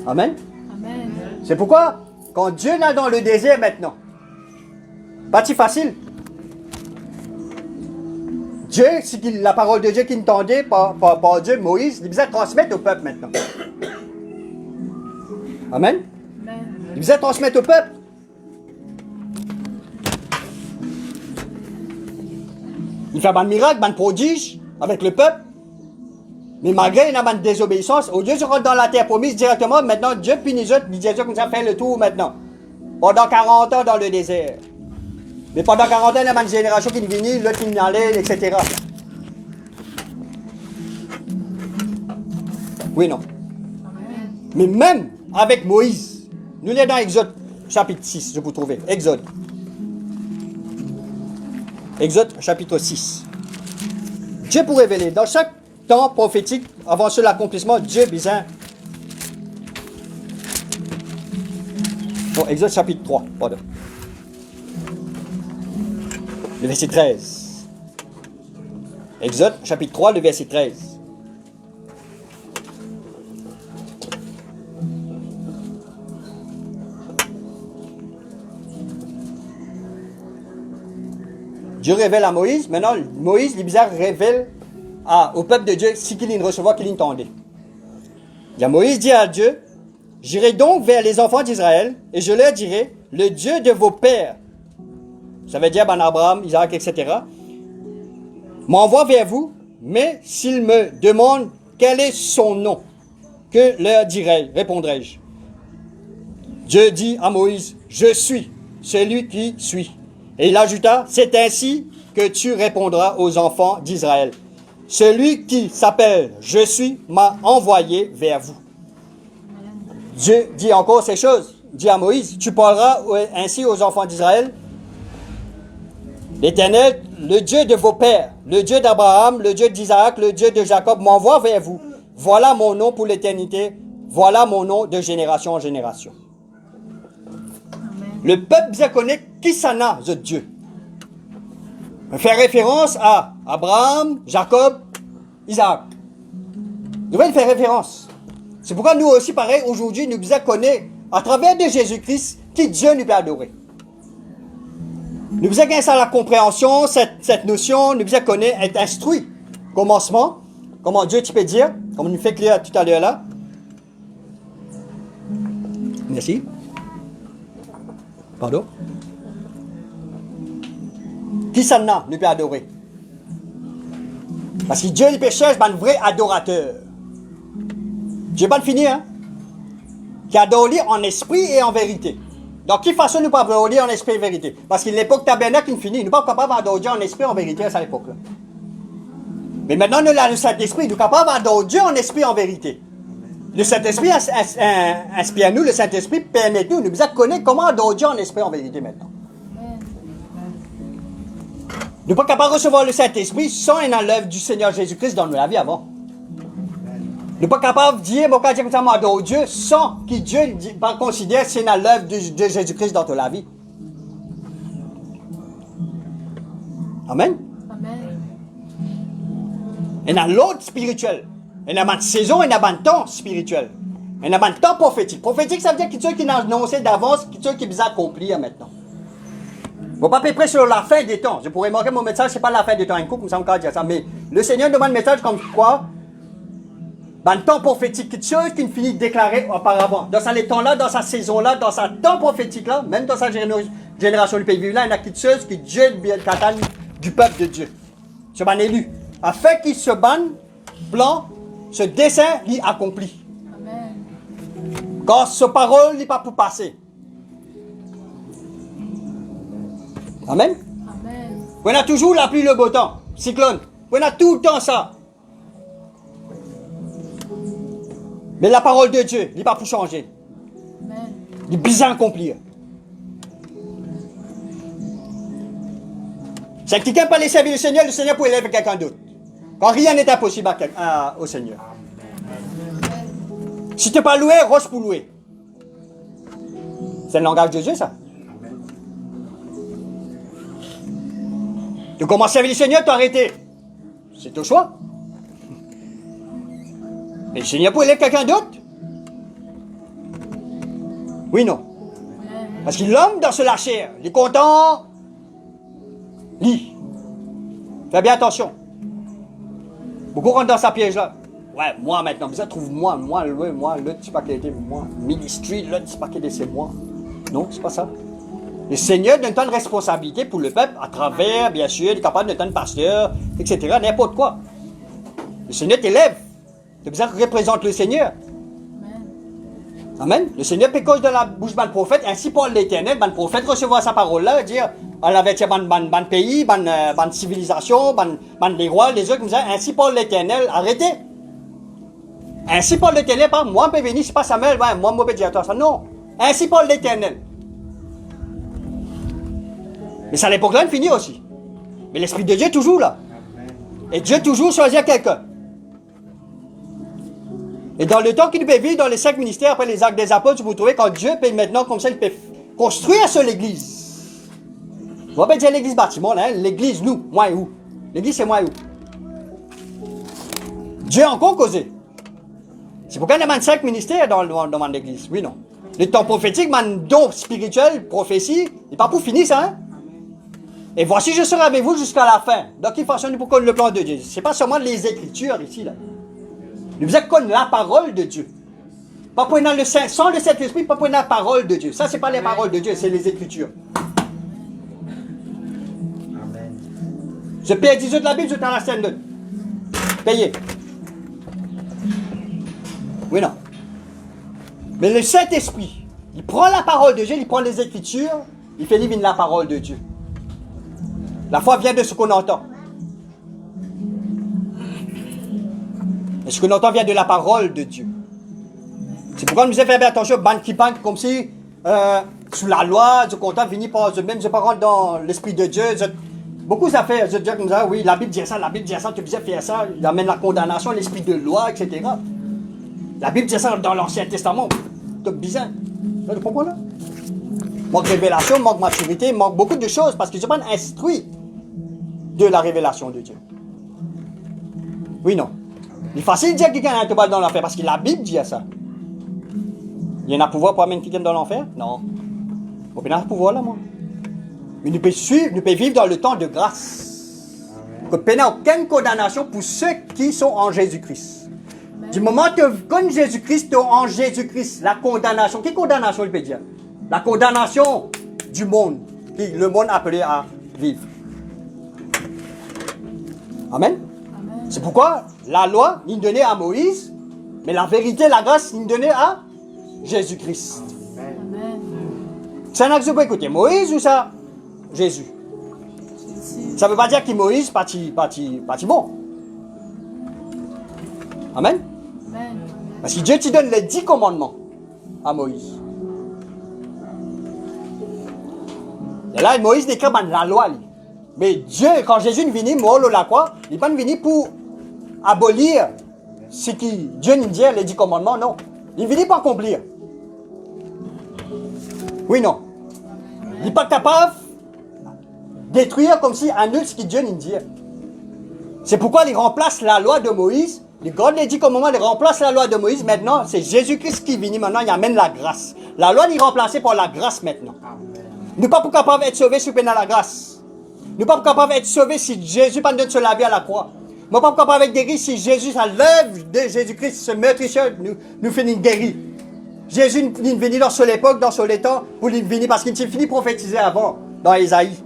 Amen. Amen. C'est pourquoi, quand Dieu est dans le désert maintenant, pas si facile. Dieu, c'est la parole de Dieu qui entendait par Dieu, Moïse, il vous a transmettre au peuple maintenant. Amen. Amen. Il vous a transmettre au peuple. Il fait un miracle, un prodige avec le peuple. Mais malgré une désobéissance, au Dieu se rentre dans la terre promise directement, maintenant Dieu punit les autres, il dit à Dieu comme ça, fait le tour maintenant. Pendant 40 ans dans le désert. Mais pendant 40 ans, il y a une génération qui est venue, l'autre qui est allé, etc. Oui, non. Amen. Mais même avec Moïse, nous sommes dans Exode chapitre 6, je vous trouve. Exode. Exode chapitre 6. Dieu pour révéler, dans chaque temps prophétique, avant l'accomplissement, Dieu besoin. Bon, Exode chapitre 3, pardon. Le verset 13. Exode chapitre 3, le verset 13. Dieu révèle à Moïse, maintenant Moïse, les bizarres, révèle au peuple de Dieu ce qu'il recevoir, qu'il entendait. Il y a Moïse dit à Dieu, j'irai donc vers les enfants d'Israël et je leur dirai, le Dieu de vos pères, ça veut dire Abraham, Isaac, etc., m'envoie vers vous, mais s'il me demande quel est son nom, que leur répondrai-je. Dieu dit à Moïse, je suis celui qui suis. Et il ajouta, c'est ainsi que tu répondras aux enfants d'Israël. celui qui s'appelle Je suis m'a envoyé vers vous. Dieu dit encore ces choses. Dit à Moïse, tu parleras ainsi aux enfants d'Israël. L'Éternel, le Dieu de vos pères, le Dieu d'Abraham, le Dieu d'Isaac, le Dieu de Jacob m'envoie vers vous. Voilà mon nom pour l'éternité. Voilà mon nom de génération en génération. Le peuple bien connaît qui s'en a, ce Dieu. On fait référence à Abraham, Jacob, Isaac. Nous devons faire référence. C'est pourquoi nous aussi, pareil, aujourd'hui, nous bien connaît à travers de Jésus-Christ qui Dieu nous peut adorer. Nous bien gagner ça la compréhension, cette notion, nous bien connaît, être instruit. Commencement, comment Dieu tu peux dire, comme on nous fait clair tout à l'heure là. Merci. Pardon. Qui s'en a, nous peut adorer. Parce que Dieu, il peut chercher un vrai adorateur. Dieu va le finir, hein. Qui adore lui en esprit et en vérité. Donc, quelle façon nous pas adorer en esprit et en vérité? Parce qu'il l'époque tabernacle finit, nous ne sommes pas capables d'adorer Dieu en esprit et en vérité à cette époque-là. Mais maintenant, nous avons le Saint-Esprit, nous sommes capables d'adorer Dieu en esprit et en vérité. Le Saint-Esprit inspire nous, le Saint-Esprit permet nous de connaître comment adorer Dieu en esprit et en vérité maintenant. Nous ne sommes pas capables de recevoir le Saint-Esprit sans une l'œuvre du Seigneur Jésus-Christ dans la vie avant. Nous ne sommes pas capables de dire, comme ça, adore Dieu sans que Dieu considère que c'est l'œuvre de Jésus-Christ dans la vie. Amen. Amen. Il y a l'autre spirituel. Il y a une saison, il y a un temps spirituel. Il y a un temps prophétique. Prophétique, ça veut dire que ceux qui ont annoncé d'avance, ceux qui ont accompli maintenant. Vous ne pouvez pas sur la fin des temps. Je pourrais marquer mon message, ce n'est pas la fin des temps. Un coup, comme ça, on peut dire ça. Mais le Seigneur demande un message comme quoi? Dans le temps prophétique, quelque chose qui finit déclaré auparavant. Dans ce temps-là, dans sa saison-là, dans ce temps prophétique-là, même dans sa génération du pays vivant, il y a quelque chose que Dieu attend du peuple de Dieu. Ce ban élu. Afin qu'il se banne, plan, ce dessein l'y accompli. Amen. Quand ce parole n'est pas pour passer. Amen. Amen. On a toujours la pluie, le beau temps. Cyclone. On a tout le temps ça. Mais la parole de Dieu, il n'est pas pour changer. Amen. Il est bien accompli. C'est que quelqu'un peut aller servir le Seigneur pour élever quelqu'un d'autre. Quand rien n'est impossible au Seigneur. Si tu n'es pas loué, roche pour louer. C'est le langage de Dieu, ça. Tu commences à servir le Seigneur, tu as arrêté. C'est ton choix. Mais le Seigneur peut élever quelqu'un d'autre? Oui, non. Parce que l'homme dans la chair, il est content. Lis. Fais bien attention. Beaucoup rentrent dans sa piège là. Ouais, moi maintenant, ça trouve moi, le petit paquet était moi. Ministry, le petit paquet de c'est moi. Non, c'est pas ça. Le Seigneur donne une responsabilité pour le peuple à travers, bien sûr, il est capable de donner un pasteur, etc. N'importe quoi. Le Seigneur t'élève. Tu représente le Seigneur. Amen. Le Seigneur pécoche dans la bouche de prophète, ainsi parle l'Éternel, le prophète recevoir sa parole là, dire, elle avait ban pays, ban civilisation, ban les rois, les autres comme ça, ainsi parle l'Éternel, arrêtez. Ainsi parle l'Éternel, pas moi, je peux venir, c'est pas Samuel, ouais, moi, je peux dire à toi ça, non. Ainsi parle l'Éternel. Mais ça, à l'époque-là, il finit aussi. Mais l'Esprit de Dieu est toujours là. Et Dieu toujours choisit quelqu'un. Et dans le temps qu'il peut vivre dans les 5 ministères, après les actes des apôtres, vous trouvez quand Dieu peut maintenant, comme ça, il peut construire sur l'église. On va pas dire l'église bâtiment, là, hein? L'église, nous, moi et vous. L'église, c'est moi et vous. Dieu a encore causé. C'est pourquoi il y a 5 ministères dans l'église. Oui, non. Le temps prophétique, un don spirituel, prophétie, il n'est pas pour finir ça, hein? Et voici, je serai avec vous jusqu'à la fin. Donc, il façonne pour connaître le plan de Dieu. Ce n'est pas seulement les Écritures ici, là. Nous devons connaître la parole de Dieu. Pas pour le Saint, sans le Saint-Esprit, pas pour la parole de Dieu. Ça, ce n'est pas les paroles de Dieu, c'est les Écritures. Amen. Je paye 10 de la Bible, je t'en la scène de. Payez. Oui, non. Mais le Saint-Esprit, il prend la parole de Dieu, il prend les Écritures, il fait vivre la parole de Dieu. La foi vient de ce qu'on entend. Et ce que nous entendons vient de la parole de Dieu. C'est pourquoi nous devons faire attention, ban qui parle comme si, sous la loi, je compte venir par eux-mêmes, je ne pas rentrer dans l'esprit de Dieu. Beaucoup ça fait, je dis comme ça, oui, la Bible dit ça, tu devais faire ça, il amène la condamnation, l'esprit de loi, etc. La Bible dit ça dans l'Ancien Testament. C'est bizarre. Vous comprenez là? Manque de révélation, manque de maturité, manque beaucoup de choses parce qu'ils ne sont pas instruits de la révélation de Dieu. Oui, non. Il est facile de dire que quelqu'un est dans l'enfer parce que la Bible dit ça. Il y en a pouvoir pour amener quelqu'un dans l'enfer? Non. On peut pas pouvoir là, moi. Mais nous pouvons vivre dans le temps de grâce. Nous n'avons aucune condamnation pour ceux qui sont en Jésus-Christ. Du moment que tu connais Jésus-Christ, tu es en Jésus-Christ. La condamnation, quelle condamnation il peut dire? La condamnation du monde, que le monde appelé à vivre. Amen. C'est pourquoi la loi n'est donnée à Moïse, mais la vérité, la grâce n'est donnée à Jésus-Christ. C'est un axe que vous écouter, Moïse ou ça? Jésus. Ça ne veut pas dire que Moïse parti bon. Amen. Parce que Dieu te donne les 10 commandements à Moïse. Et là, Moïse décrit la loi. Mais Dieu, quand Jésus est venu, il n'est pas venu pour abolir ce que Dieu nous dit, les 10 commandements, non. Il est venu pour accomplir. Oui, non. Il n'est pas capable de détruire comme si annule ce que Dieu nous dit. C'est pourquoi il remplace la loi de Moïse. Il garde les 10 commandements, il remplace la loi de Moïse. Maintenant, c'est Jésus-Christ qui est venu. Maintenant, il amène la grâce. La loi est remplacée par la grâce maintenant. Nous ne sommes pas capables d'être sauvés si nous la grâce. Nous ne sommes pas capables d'être sauvés si Jésus pas de se laver à la croix. Nous ne sommes pas capables d'être guéris si Jésus, à l'œuvre de Jésus-Christ, ce meurtrier, nous finit guéris. Jésus n'est venu dans son époque, dans son temps, pour lui venir parce qu'il s'est fini de prophétiser avant, dans Isaïe.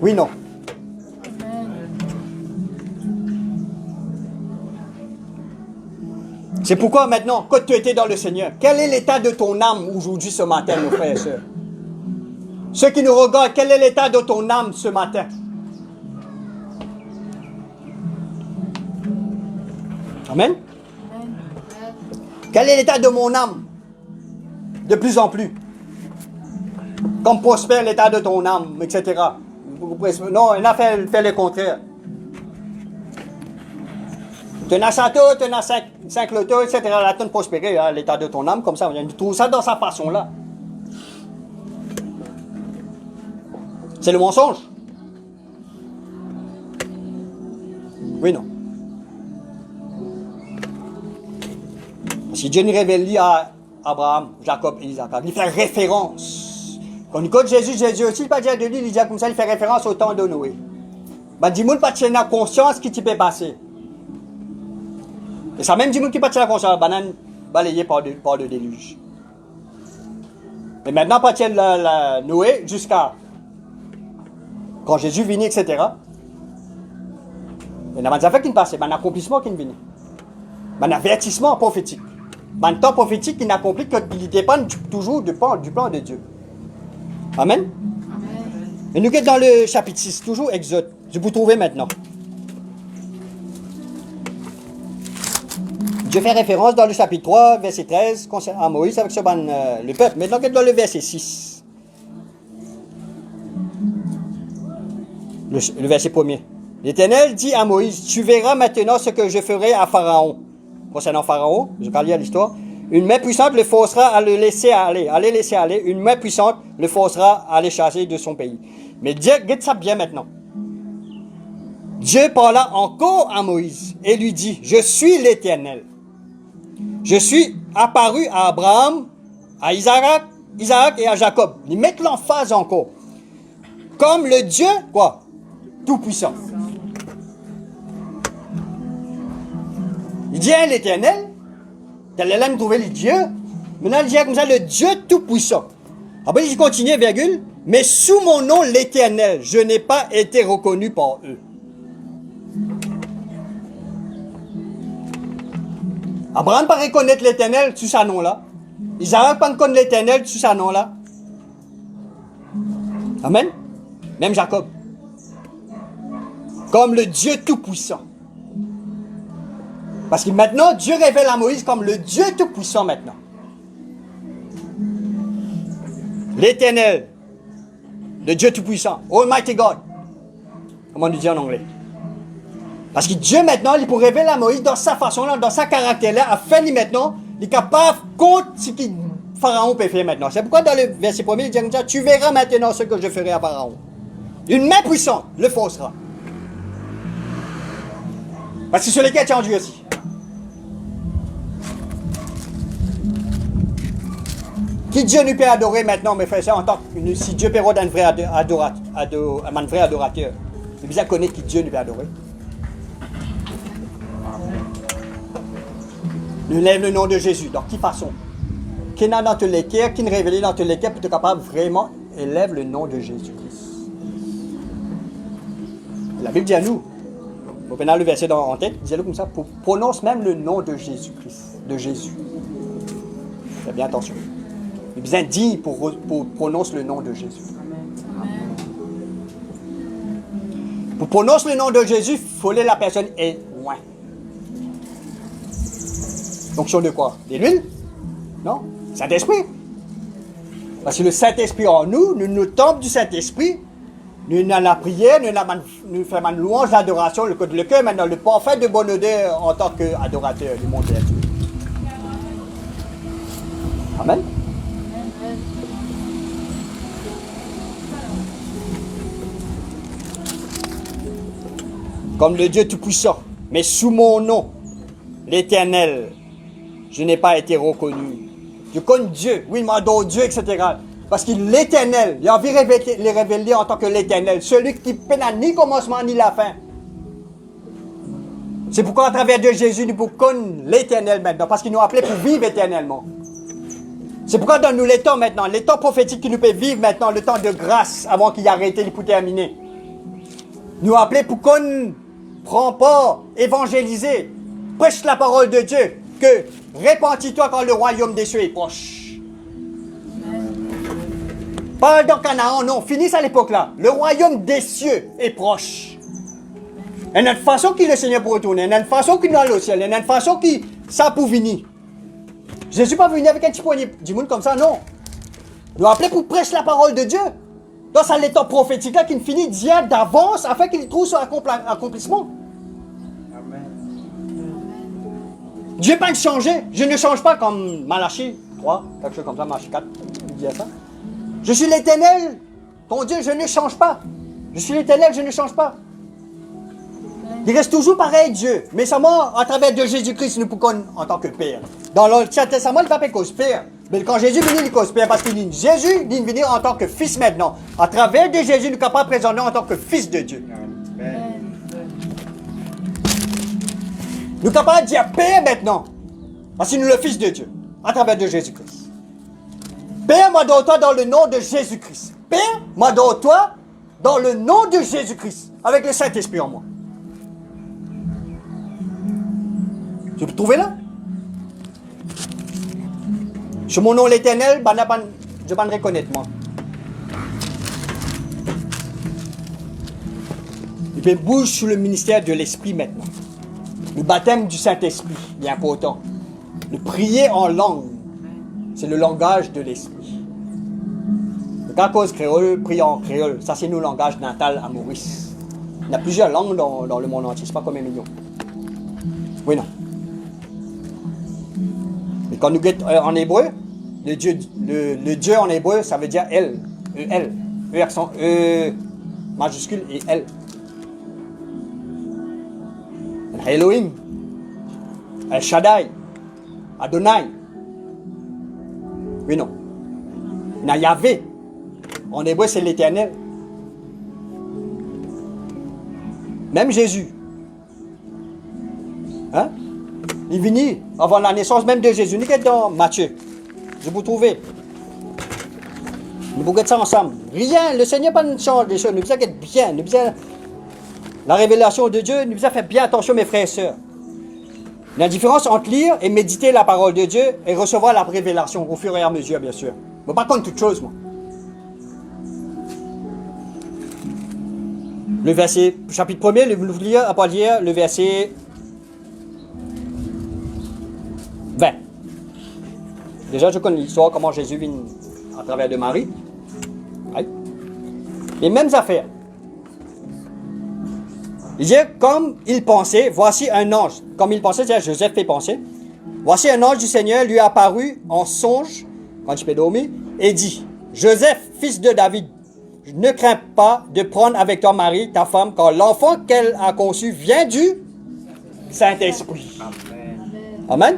Oui, non. C'est pourquoi maintenant, quand tu étais dans le Seigneur, quel est l'état de ton âme aujourd'hui, ce matin, nos frères et sœurs? Ceux qui nous regardent, quel est l'état de ton âme ce matin? Amen. Quel est l'état de mon âme? De plus en plus. Comme prospère l'état de ton âme, etc. Non, il a fait le contraire. Tu as 100 tours, tu as 5 lotos, etc. Là, tu as prospéré l'état de ton âme, comme ça. On trouve ça dans sa façon-là. C'est le mensonge. Oui, non. Si Dieu nous révèle à Abraham, Jacob et Isaac, il fait référence. Quand il écoute Jésus aussi, il ne pas dire de lui, il dit comme ça, il fait référence au temps de Noé. Ben, dis-moi, pas de la conscience qui t'y peut passer. Et ça même dis-moi qui pas de la conscience, banane balayée par le déluge. Et maintenant, pas de Noé jusqu'à quand Jésus vient, etc. Il y a des affaires qui ne passent, un accomplissement qui ne vient. Un avertissement prophétique. Un temps prophétique qui n'accomplit qu'il dépend toujours du plan de Dieu. Amen. Amen. Et nous sommes dans le chapitre 6, toujours Exode. Je vous trouver maintenant. Dieu fait référence dans le chapitre 3, verset 13, concernant Moïse avec le peuple. Maintenant, nous sommes dans le verset 6. Le verset 1er. L'Éternel dit à Moïse, tu verras maintenant ce que je ferai à Pharaon. Concernant Pharaon, je vais lire l'histoire. Une main puissante le forcera à le laisser aller. Allez laisser aller. Une main puissante le forcera à les chasser de son pays. Mais Dieu, regarde ça bien maintenant. Dieu parla encore à Moïse et lui dit, je suis l'Éternel. Je suis apparu à Abraham, à Isaac et à Jacob. Ils mettent l'emphase encore. Comme le Dieu, quoi? Tout-puissant. Il dit à l'Éternel, tel est là, nous trouver le Dieu. Maintenant, il dit comme ça, le Dieu tout-puissant. Après, il continue, virgule, mais sous mon nom, l'Éternel, je n'ai pas été reconnu par eux. Abraham pas reconnaître l'Éternel sous sa nom-là. Isaac pas reconnaître l'Éternel sous sa nom-là. Amen. Même Jacob. Comme le Dieu tout-puissant. Parce que maintenant, Dieu révèle à Moïse comme le Dieu Tout-Puissant maintenant. L'Éternel, le Dieu Tout-Puissant, Almighty God. Comment on dit en anglais? Parce que Dieu maintenant, il peut révéler à Moïse dans sa façon, dans sa caractère-là, afin de maintenant, il est capable contre ce que Pharaon peut faire maintenant. C'est pourquoi dans le verset 1er, il dit comme ça, tu verras maintenant ce que je ferai à Pharaon. Une main puissante le forcera. Parce que c'est lesquels tu as Dieu aussi. Qui Dieu nous peut adorer maintenant, mes frères et sœurs, en tant que si Dieu peut être un vrai adorateur. C'est bien connaître qui Dieu nous peut adorer. Nous lève le nom de Jésus. Dans quelle façon? Qui n'a dans tous les cœurs, qui ne révèle dans tous les cœurs pour être capable vraiment élève le nom de Jésus-Christ. La Bible dit à nous, vous prenez le verset en tête, disez-le comme ça, prononce même le nom de Jésus-Christ, de Jésus. Faites bien attention. Il est bien digne pour prononcer le nom de Jésus. Pour prononcer le nom de Jésus, il faut que la personne est loin. Fonction de quoi? De l'huile? Non? Saint-Esprit. Parce que le Saint-Esprit en nous, nous tombons du Saint-Esprit, nous dans la prière, nous faisons une louange, l'adoration, le cœur, maintenant le parfait de bonne odeur en tant qu'adorateur du monde de Dieu. Amen. Comme le Dieu Tout-Puissant, mais sous mon nom, l'Éternel, je n'ai pas été reconnu. Je connais Dieu, oui, m'adore Dieu, etc. Parce qu'il est l'Éternel, il a envie de les révéler en tant que l'Éternel, celui qui n'a ni commencement ni la fin. C'est pourquoi à travers de Jésus, nous pouvons connaître l'Éternel maintenant, parce qu'il nous a appelés pour vivre éternellement. C'est pourquoi dans nous les temps maintenant, les temps prophétiques qui nous peuvent vivre maintenant, le temps de grâce, avant qu'il arrête pour terminer. Nous a appelés pour qu'on prend pas, évangéliser, prêche la parole de Dieu, que répandis-toi quand le royaume des cieux est proche. Pas dans Canaan, non, finisse à l'époque-là. Le royaume des cieux est proche. Il y a une façon qui le Seigneur pour retourner, il y a une façon qui nous allons au ciel, il y a une façon qui ça pour venir. Jésus pas venu avec un petit poignet du monde comme ça, non. Nous appelons pour prêcher la parole de Dieu. Dans ça, l'état prophétique là qui finit d'hier d'avance afin qu'il trouve son accomplissement. Amen. Dieu pas changé. Je ne change pas comme Malachie 3, quelque chose comme ça, Malachie 4, il dit ça. Je suis l'Éternel, ton Dieu, je ne change pas. Je suis l'Éternel, je ne change pas. Il reste toujours pareil, Dieu. Mais seulement, à travers de Jésus-Christ, nous pouvons en tant que Père. Dans l'Ancien Testament, il ne va pas cause Père. Mais quand Jésus vient, il cause Père. Parce qu'il dit, Jésus vient venir en tant que Fils maintenant. À travers de Jésus, nous sommes capables de présenter en tant que Fils de Dieu. Amen. Nous sommes capables de dire Père maintenant. Parce que nous sommes le Fils de Dieu. À travers de Jésus-Christ. Père, m'adore-toi dans le nom de Jésus-Christ. Père, m'adore-toi dans le nom de Jésus-Christ. Avec le Saint-Esprit en moi. Tu peux trouver là? Sur mon nom l'Éternel, je vais me reconnaître moi. Il peut bouger sur le ministère de l'Esprit maintenant. Le baptême du Saint-Esprit, il est important. Le prier en langue, c'est le langage de l'Esprit. Le cas cause créole, prier en créole, ça c'est notre langage natal à Maurice. Il y a plusieurs langues dans le monde entier, c'est pas comme un million. Oui, non. Mais quand nous guettons en hébreu, le Dieu en hébreu, ça veut dire El, E-L, E accent, E majuscule et L. Elohim, El Shaddai, Adonai. Oui, non. Il y a Yahvé. En hébreu, c'est l'Éternel. Même Jésus. Hein? Il est venu avant la naissance même de Jésus. Nous sommes dans Matthieu. Je vous trouver. Nous pouvons ça ensemble. Rien, le Seigneur pas change les choses. Nous devons être bien. Nous devons la révélation de Dieu. Nous devons faire bien attention, mes frères et sœurs. Il y a une différence entre lire et méditer la parole de Dieu et recevoir la révélation au fur et à mesure, bien sûr. Mais pas contre toute chose, moi. Le verset, chapitre 1er, le verset Déjà, je connais l'histoire, comment Jésus vient à travers de Marie. Oui. Les mêmes affaires. Il dit, comme il pensait, voici un ange. Comme il pensait, c'est-à-dire Joseph fait penser. Voici un ange du Seigneur lui apparut en songe, quand il peut dormir, et dit, Joseph, fils de David, ne crains pas de prendre avec toi Marie, ta femme, car l'enfant qu'elle a conçu vient du Saint-Esprit. Amen.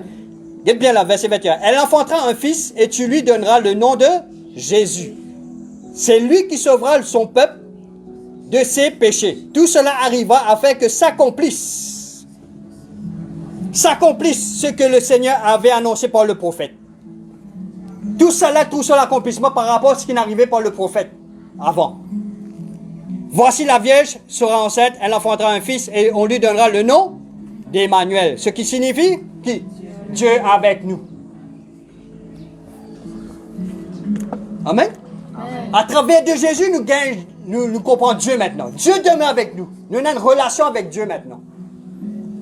Dites bien là, verset 21. Elle enfantera un fils et tu lui donneras le nom de Jésus. C'est lui qui sauvera son peuple de ses péchés. Tout cela arriva afin que s'accomplisse ce que le Seigneur avait annoncé par le prophète. Tout cela trouve son accomplissement par rapport à ce qui n'arrivait par le prophète avant. Voici la Vierge sera enceinte, elle enfantera un fils et on lui donnera le nom d'Emmanuel. Ce qui signifie qui? Dieu avec nous. Amen. À travers de Jésus, nous comprenons Dieu maintenant. Dieu demeure avec nous. Nous avons une relation avec Dieu maintenant.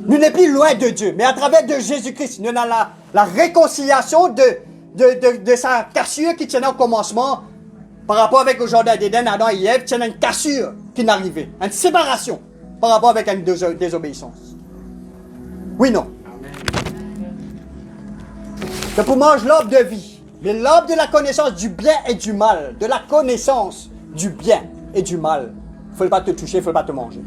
Nous n'sommes plus loin de Dieu. Mais à travers de Jésus-Christ, nous avons la réconciliation de sa cassure qui tenait au commencement par rapport avec le jardin d'Éden, Adam et Ève, tenait une cassure qui n'arrivait. Une séparation par rapport avec une désobéissance. Oui, non. Que pour manger l'arbre de vie, mais l'arbre de la connaissance du bien et du mal, de la connaissance du bien et du mal, il ne faut pas te toucher, il ne faut pas te manger.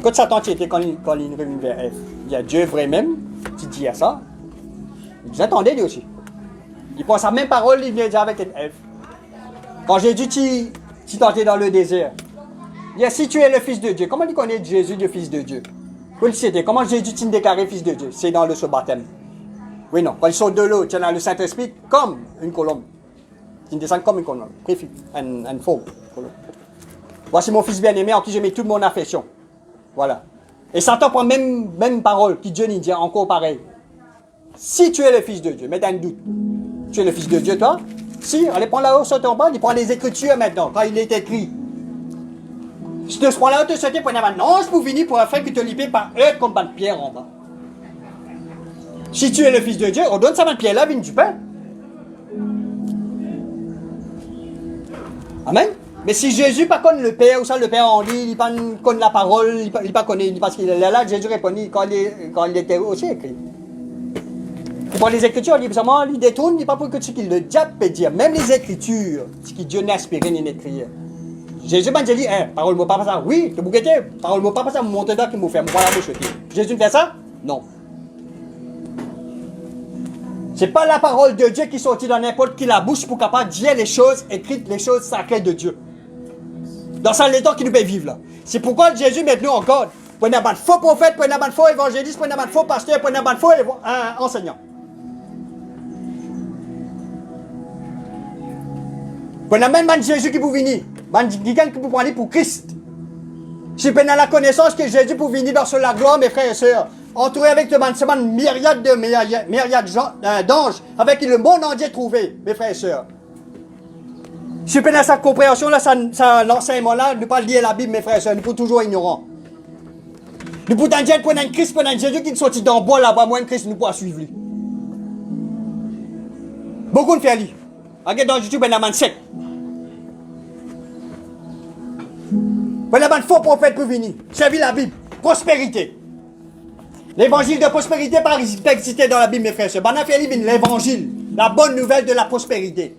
Quand Satan était quand il revient vers Ève, il y a Dieu vrai même, qui dit à ça, vous attendez lui aussi. Il prend sa même parole, il vient dire avec Ève. Quand Jésus t'y tenté dans le désert, il dit si tu es le Fils de Dieu, comment il connaît Jésus le Fils de Dieu? Comment Jésus t'a déclaré Fils de Dieu? C'est dans le baptême. Oui, non. Quand il sort de l'eau, tu as le Saint-Esprit comme une colombe. Il descend comme une colombe. Un faux colombe. Voici mon Fils bien-aimé en qui je mets toute mon affection. Voilà. Et Satan prend même parole qui Dieu nous dit encore pareil. Si tu es le Fils de Dieu, mets un doute. Tu es le Fils de Dieu, toi? Si, allez prendre là-haut sur ton banc, il prend les Écritures maintenant, quand il est écrit. Si tu te prends là-haut, tu te souhaites pour un ange pour venir pour faire que tu te lipes par eux comme une pierre en bas. Si tu es le Fils de Dieu, on donne ça à pierre là, vient du pain. Amen. Mais si Jésus pas connaît le Père, ou ça le Père en lui, il pas connaît la parole, il pas connaît, parce qu'il est là, Jésus répondit quand il était aussi écrit. Il prend les Écritures, il dit, il détourne, il n'est pas pour que tu qu'il le diable peut dire. Même les Écritures, ce que Dieu n'a inspiré ni n'écrit. Jésus m'a dit, parole moi pas ça. Oui, tu bouqueté, parole moi pas ça, mon monte qui me fait, moi la bouche. Jésus fait ça? Non. C'est pas la parole de Dieu qui sortit dans n'importe qui la bouche pour capable dire les choses écrites, les choses sacrées de Dieu. Dans ça, les temps qui nous peut vivre là. C'est pourquoi Jésus met nous en garde. Pour un faux prophète, pour un faux évangéliste, pour un faux pasteur, pour un faux enseignant. Pour un même Jésus qui peut venir. Quelqu'un qui peut prendre pour Christ. Si vous avez la connaissance que Jésus peut venir dans la gloire, mes frères et sœurs, entouré avec une myriade d'anges, avec le monde entier trouvé, mes frères et sœurs. Si vous avez cette compréhension, là, l'enseignement-là, ne pas lire la Bible, mes frères et sœurs, nous sommes toujours ignorants. Nous pouvons dire pour un Christ, pour un Jésus qui est sorti dans le bois là-bas, moi, un Christ, nous pouvons suivre lui. Beaucoup de faire lui. Regardez dans YouTube, il y a un man sec. Il y a un faux prophète pour venir. Servir la Bible. Prospérité. L'évangile de prospérité pas existé dans la Bible, mes frères et sœurs. On a fait l'évangile. La bonne nouvelle de la prospérité.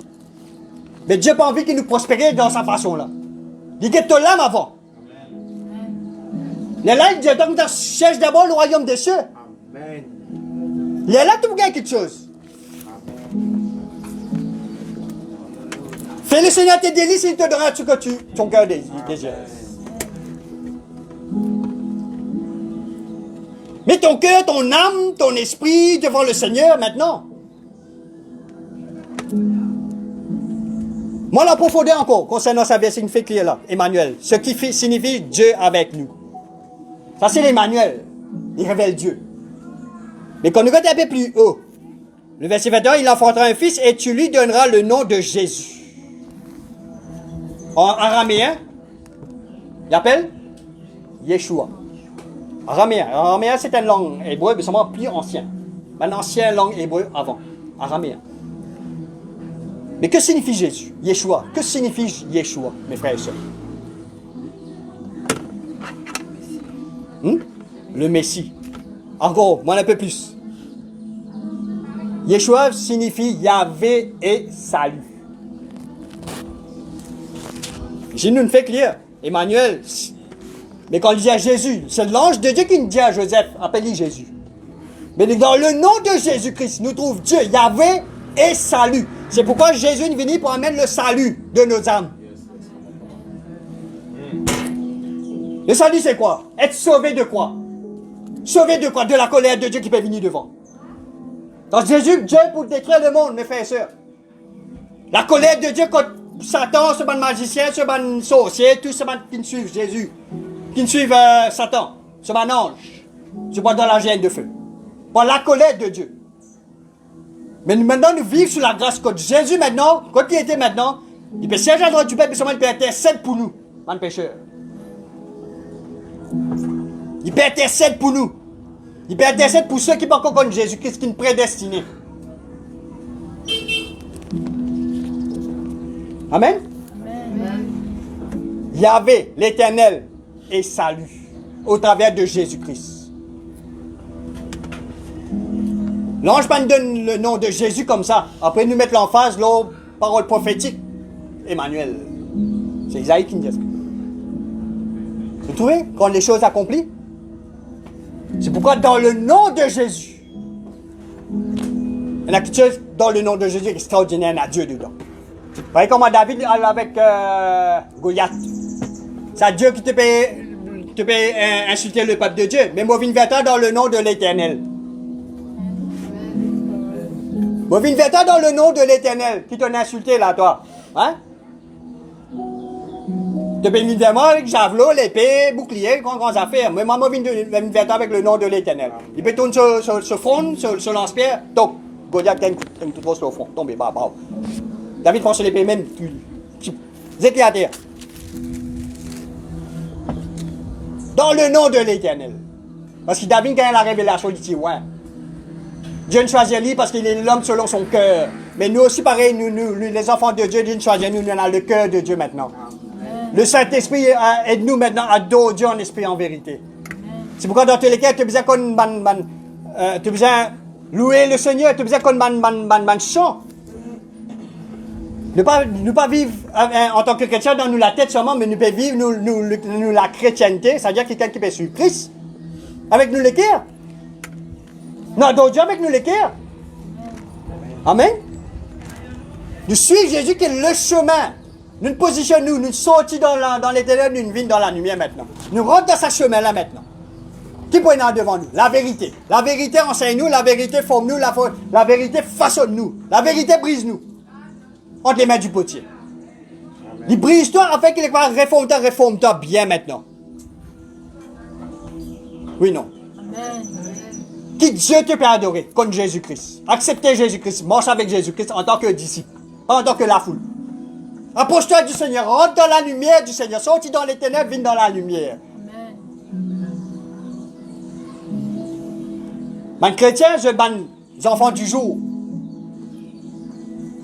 Mais Dieu n'a pas envie qu'il nous prospère dans sa façon-là. Il dit que tu l'âme avant. Il est là, il dit donc cherche d'abord le royaume des cieux. Amen. Il est là, tu gagnes quelque chose. Fais le Seigneur tes délices, il te donnera tout ce que ton cœur désire. Mets ton cœur, ton âme, ton esprit devant le Seigneur maintenant. Moi, la profondeur encore, concernant sa verset qui est là, Emmanuel, ce qui signifie Dieu avec nous. Ça, c'est l'Emmanuel. Il révèle Dieu. Mais quand nous regardons un peu plus haut, le verset 21, il enfantera un fils et tu lui donneras le nom de Jésus. En araméen, il appelle Yeshua. Araméen, c'est une langue hébreu, mais seulement plus ancien. une ancienne langue hébreu avant, araméen. Mais que signifie Jésus? Yeshua. Que signifie Yeshua, mes frères et sœurs? Le Messie. Encore, moi un peu plus. Yeshua signifie Yahvé et salut. J'ai nous fait clair. Emmanuel. Mais quand il dit à Jésus, c'est l'ange de Dieu qui dit à Joseph, appelle-lui Jésus. Mais dans le nom de Jésus-Christ, nous trouvons Dieu, Yahvé et salut. C'est pourquoi Jésus est venu pour amener le salut de nos âmes. Le salut, c'est quoi? Être sauvé de quoi? Sauvé de quoi? De la colère de Dieu qui peut venir devant. Dans Jésus, Dieu pour détruire le monde, mes frères et sœurs. La colère de Dieu contre Satan, ce ban magicien, ce ban sorcier, tous ceux qui ne suivent Jésus, qui ne suivent Satan, ce ban ange, se boit dans la gêne de feu. Par la colère de Dieu. Mais maintenant, nous vivons sous la grâce de Jésus maintenant, quand il était maintenant, il peut siéger à droite du Père, mais seulement il peut intercéder pour nous, man pécheur. Il peut intercéder pour nous. Il peut intercéder pour ceux qui ne sont pas encore contre Jésus-Christ, qui sont prédestinés. Amen. Amen. Yahvé, l'Éternel, est salut au travers de Jésus-Christ. L'ange me donne le nom de Jésus comme ça. Après, nous mettons l'emphase, l'autre parole prophétique. Emmanuel. C'est Isaïe qui me dit ça. Vous trouvez quand les choses accomplies? C'est pourquoi dans le nom de Jésus, il y a quelque chose dans le nom de Jésus extraordinaire à Dieu dedans. Vous voyez comment David allait avec Goliath. C'est Dieu qui te peut insulter le peuple de Dieu. Mais moi, je viens vers toi dans le nom de l'Éternel. Moi, je viens vers toi dans le nom de l'Éternel. Qui t'a insulté là, toi? Hein? Tu peux venir vers moi avec javelot, l'épée, bouclier, grandes affaires. Mais moi, je viens vers toi avec le nom de l'Éternel. Il peut tourner sur front, sur lance-pierre. Donc, Goliath a une toute grosse au front. Tombez, bah. David prend sur l'épée même. Zété à terre. Dans le nom de l'Éternel. Parce que David, quand il a la révélation, il dit, ouais. Dieu ne choisit lui parce qu'il est l'homme selon son cœur. Mais nous aussi, pareil, nous les enfants de Dieu, Dieu ne choisit nous avons le cœur de Dieu maintenant. Amen. Le Saint-Esprit aide-nous maintenant à adorer Dieu en esprit en vérité. Amen. C'est pourquoi dans tous les cas, tu as besoin qu'on tu as besoin louer le Seigneur, tu as besoin qu'on chant. Ne pas vivre en tant que chrétien dans nous la tête seulement, mais nous pouvons vivre nous la chrétienté, c'est-à-dire quelqu'un qui peut suivre Christ avec nous le cœur. Nous adorons Dieu avec nous le cœur. Amen. Nous suivons Jésus qui est le chemin. Nous positionnons, nous sortons dans l'éternel, nous vivons dans la lumière maintenant. Nous rentrons dans ce chemin-là maintenant. Qui peut être devant nous? La vérité. La vérité enseigne-nous, la vérité forme-nous, la vérité façonne-nous. La vérité brise-nous. Entre les mains du potier. Il brise-toi afin qu'il réforme-toi bien maintenant. Oui, non. Amen. Qui Dieu te peut adorer contre Jésus-Christ. Accepter Jésus-Christ, marche avec Jésus-Christ en tant que disciple, pas en tant que la foule. Approche-toi du Seigneur, rentre dans la lumière du Seigneur, sortis dans les ténèbres, viens dans la lumière. Amen. Man chrétien, je ban les enfants du jour.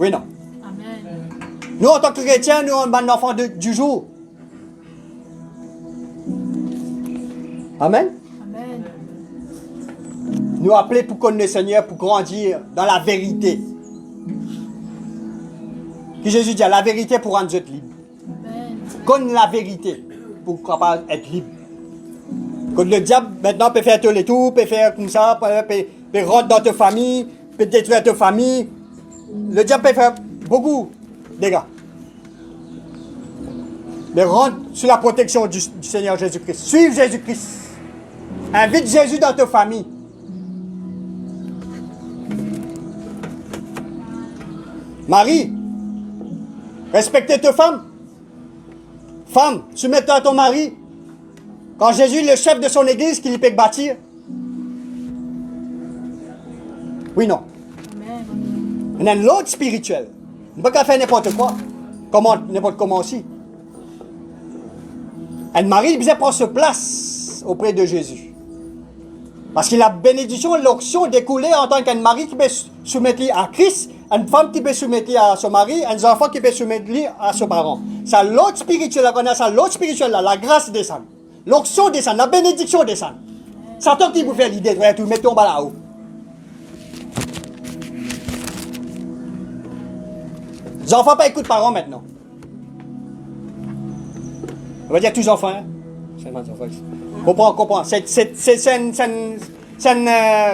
Oui, non. Amen. Nous, en tant que chrétiens, nous, on ban les enfants du jour. Amen. Amen. Nous appeler pour connaître le Seigneur, pour grandir dans la vérité. Que Jésus dit, la vérité pour rendre Dieu libre. Connaître la vérité pour capable être libre. Quand le diable maintenant peut faire tous les tours, peut faire comme ça, peut rentrer dans ta famille, peut détruire ta famille. Le diable peut faire beaucoup de dégâts. Mais rentre sous la protection du Seigneur Jésus-Christ. Suive Jésus-Christ. Invite Jésus dans ta famille. Marie, respectez ta femme. Femme, soumets-toi à ton mari. Quand Jésus est le chef de son église, qu'il peut bâtir. Oui, non. Amen. On a l'autre spirituel. On ne peut pas faire n'importe quoi. N'importe comment aussi. Un mari, il prend sa place auprès de Jésus. Parce que la bénédiction, l'onction découlait en tant qu'un mari qui peut soumettre à Christ, une femme qui peut soumettre à son mari, un enfant qui peut soumettre à ses parents. Ça, l'autre spirituel, la connaissance, l'autre spirituel, la grâce descend. L'onction descend, la bénédiction descend. Satan qui vous fait l'idée de tout mettre ton bas là-haut. Les enfants pas écoutent parents maintenant. On va dire tous enfants. Hein? Seulement les enfants. Comprends. C'est une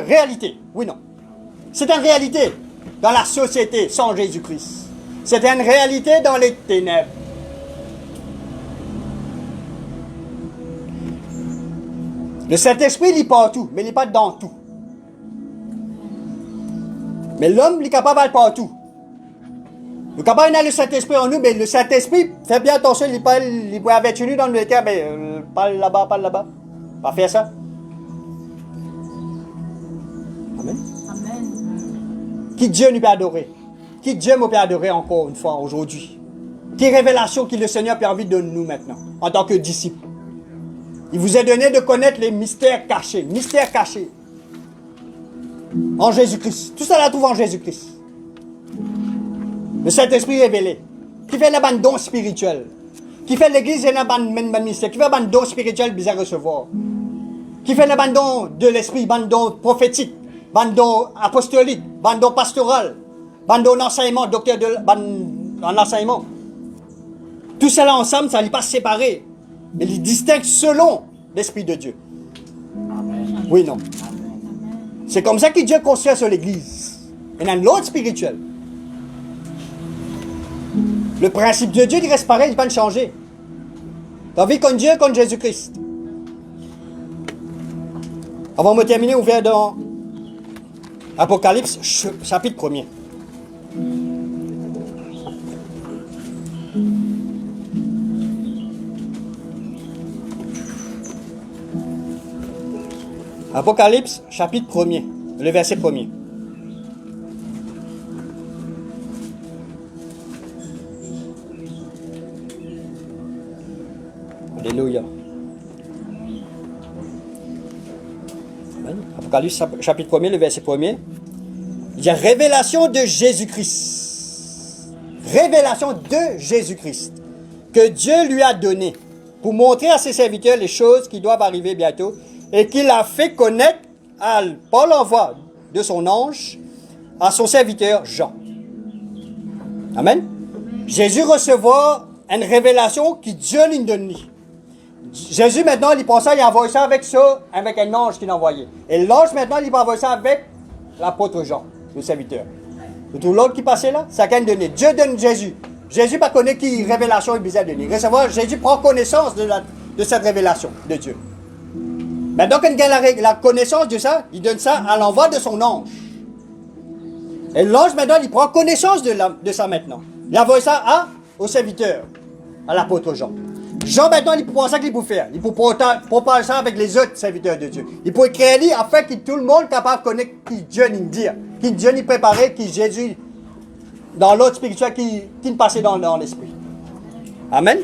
réalité. Oui, non. C'est une réalité dans la société sans Jésus-Christ. C'est une réalité dans les ténèbres. Le Saint-Esprit, il est partout, mais il n'est pas dans tout. Mais l'homme, il est capable d'être partout. Il est capable d'avoir le Saint-Esprit en nous, mais le Saint-Esprit, fait bien attention, il peut avec nous dans le cœur, mais parle là-bas. Pas faire ça. Amen. Amen. Qui Dieu nous peut adorer? Qui Dieu nous peut adorer encore une fois aujourd'hui? Quelle révélation que le Seigneur peut envie de nous maintenant, en tant que disciples? Il vous est donné de connaître les mystères cachés. Mystères cachés. En Jésus-Christ. Tout ça là trouve en Jésus-Christ. Le Saint-Esprit révélé. Qui fait le don spirituel. Qui fait l'église et le ministère. Qui fait le don spirituel bizarre à recevoir. Qui fait le don de l'esprit. Le don prophétique. Le don apostolique. Le don pastoral. Le don d'enseignement. Docteur en enseignement. Tout cela ensemble, ça n'est pas séparé. Mais il distingue selon l'Esprit de Dieu. Amen. Oui, non. Amen. C'est comme ça que Dieu construit sur l'Église. Il y a l'autre spirituel. Le principe de Dieu, il reste pareil, il ne va pas changer. T'as vu comme Dieu, comme Jésus-Christ. Avant de terminer, ouvert dans Apocalypse, chapitre 1er. Apocalypse, chapitre 1er, le verset 1er. Alléluia. Apocalypse, chapitre 1er, le verset 1er. Il y a révélation de Jésus-Christ. Révélation de Jésus-Christ. Que Dieu lui a donné pour montrer à ses serviteurs les choses qui doivent arriver bientôt. Et qu'il a fait connaître par l'envoi de son ange à son serviteur Jean. Amen. Jésus recevra une révélation que Dieu lui donne. Jésus maintenant, il pense ça, il envoie ça avec un ange qu'il a envoyé. Et l'ange maintenant, il va envoyer ça avec l'apôtre Jean, le serviteur. Et tout l'autre qui passait là, ça a donné. Dieu donne Jésus. Jésus ne connaît qui révélation il bizarre donner. Recevoir, Jésus prend connaissance de cette révélation de Dieu. Maintenant, quand il a la connaissance de ça, il donne ça à l'envoi de son ange. Et l'ange, maintenant, il prend connaissance de ça maintenant. Il envoie ça au serviteur, à l'apôtre Jean. Jean, maintenant, il peut ça qu'il peut faire. Il peut parler ça avec les autres serviteurs de Dieu. Il peut créer afin que tout le monde soit capable de connaître qui Dieu nous dit, qui Dieu nous préparait, qui Jésus, dans l'autre spirituel, qui nous passait dans l'esprit. Amen.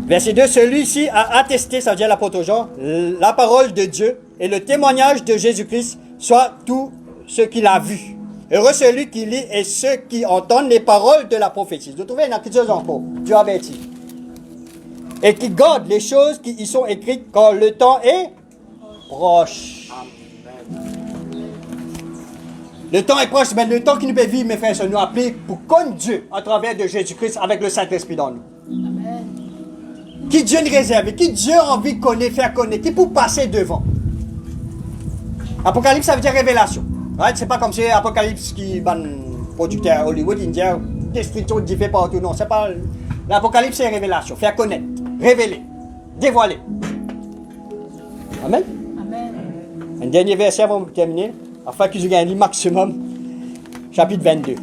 Verset 2, celui-ci a attesté, ça veut dire l'apôtre Jean, la parole de Dieu et le témoignage de Jésus-Christ, soit tout ce qu'il a vu. Heureux celui qui lit et ceux qui entendent les paroles de la prophétie. Vous trouvez quelque chose encore, Dieu avertit. Et qui gardent les choses qui y sont écrites quand le temps est proche. Le temps est proche, mais le temps qui nous peut vivre, mes frères, c'est nous appeler pour connaître Dieu à travers de Jésus-Christ avec le Saint-Esprit dans nous. Amen. Qui Dieu nous réserve, qui Dieu a envie de connaître, faire connaître, qui pour passer devant. Apocalypse, ça veut dire révélation. Right? C'est pas comme si Apocalypse qui va producteur Hollywood, il dit destruction diffère partout. Non, c'est pas. L'Apocalypse, c'est révélation. Faire connaître, révéler, dévoiler. Amen. Amen. Un dernier verset avant de terminer, afin que je gagne le maximum. Chapitre 22.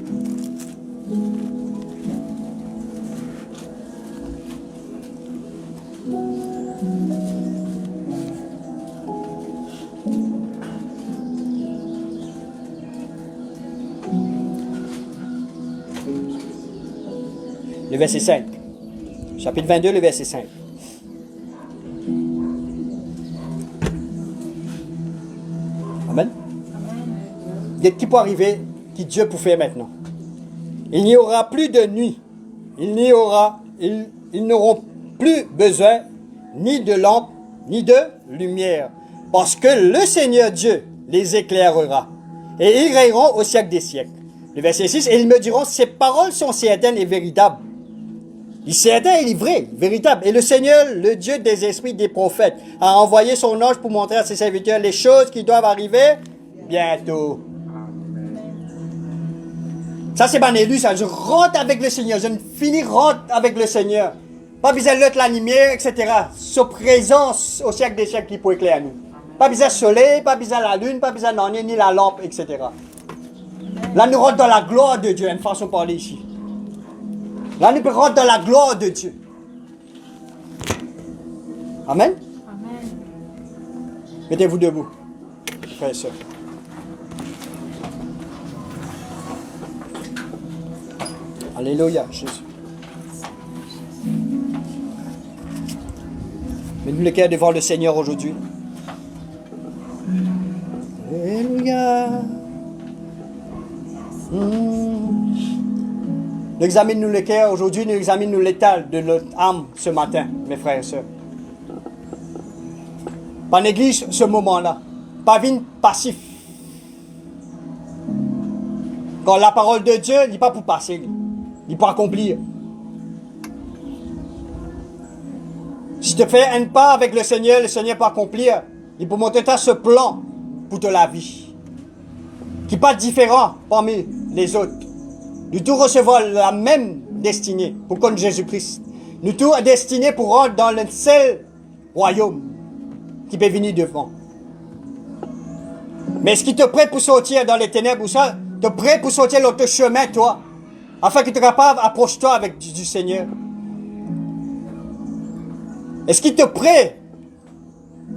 Le verset 5. Chapitre 22, le verset 5. Amen. Qui peut arriver, qui Dieu peut faire maintenant. Il n'y aura plus de nuit. Ils n'auront plus besoin ni de lampe, ni de lumière. Parce que le Seigneur Dieu les éclairera. Et ils règneront au siècle des siècles. Le verset 6, et ils me diront, ces paroles sont certaines et véritables. Il est certain et vrai, véritable. Et le Seigneur, le Dieu des esprits des prophètes, a envoyé son ange pour montrer à ses serviteurs les choses qui doivent arriver bientôt. Ça, c'est ban élu, ça. Je rentre avec le Seigneur. Je finis rentre avec le Seigneur. Pas besoin de l'autre, la lumière, etc. Sa présence au siècle des siècles qui peut éclairer nous. Pas besoin de soleil, pas besoin de la lune, pas besoin d'année, ni la lampe, etc. Là, nous rentrons dans la gloire de Dieu, une façon de parler ici. Là, nous rentrons dans la gloire de Dieu. Amen. Amen. Mettez-vous debout, frères et sœurs. Alléluia, Jésus. Mettez-nous le cœur devant le Seigneur aujourd'hui. Alléluia. Nous examinons le cœur aujourd'hui, nous examinons l'état de notre âme ce matin, mes frères et sœurs. Pas néglige ce moment-là. Pas vine passif. Quand la parole de Dieu, il n'est pas pour passer, il est pour accomplir. Si tu fais un pas avec le Seigneur peut accomplir. Il peut montrer ce plan pour toute la vie. Qui n'est pas différent parmi les autres. Nous tous recevons la même destinée pour connaître Jésus-Christ. Nous tous destinés pour rentrer dans le seul royaume qui peut venir devant. Mais est-ce qu'il te prêt pour sortir dans les ténèbres ou ça? Tu es prêt pour sortir l'autre chemin, toi? Afin que tu sois capable d'approcher-toi avec du Seigneur. Est-ce qu'il te prêt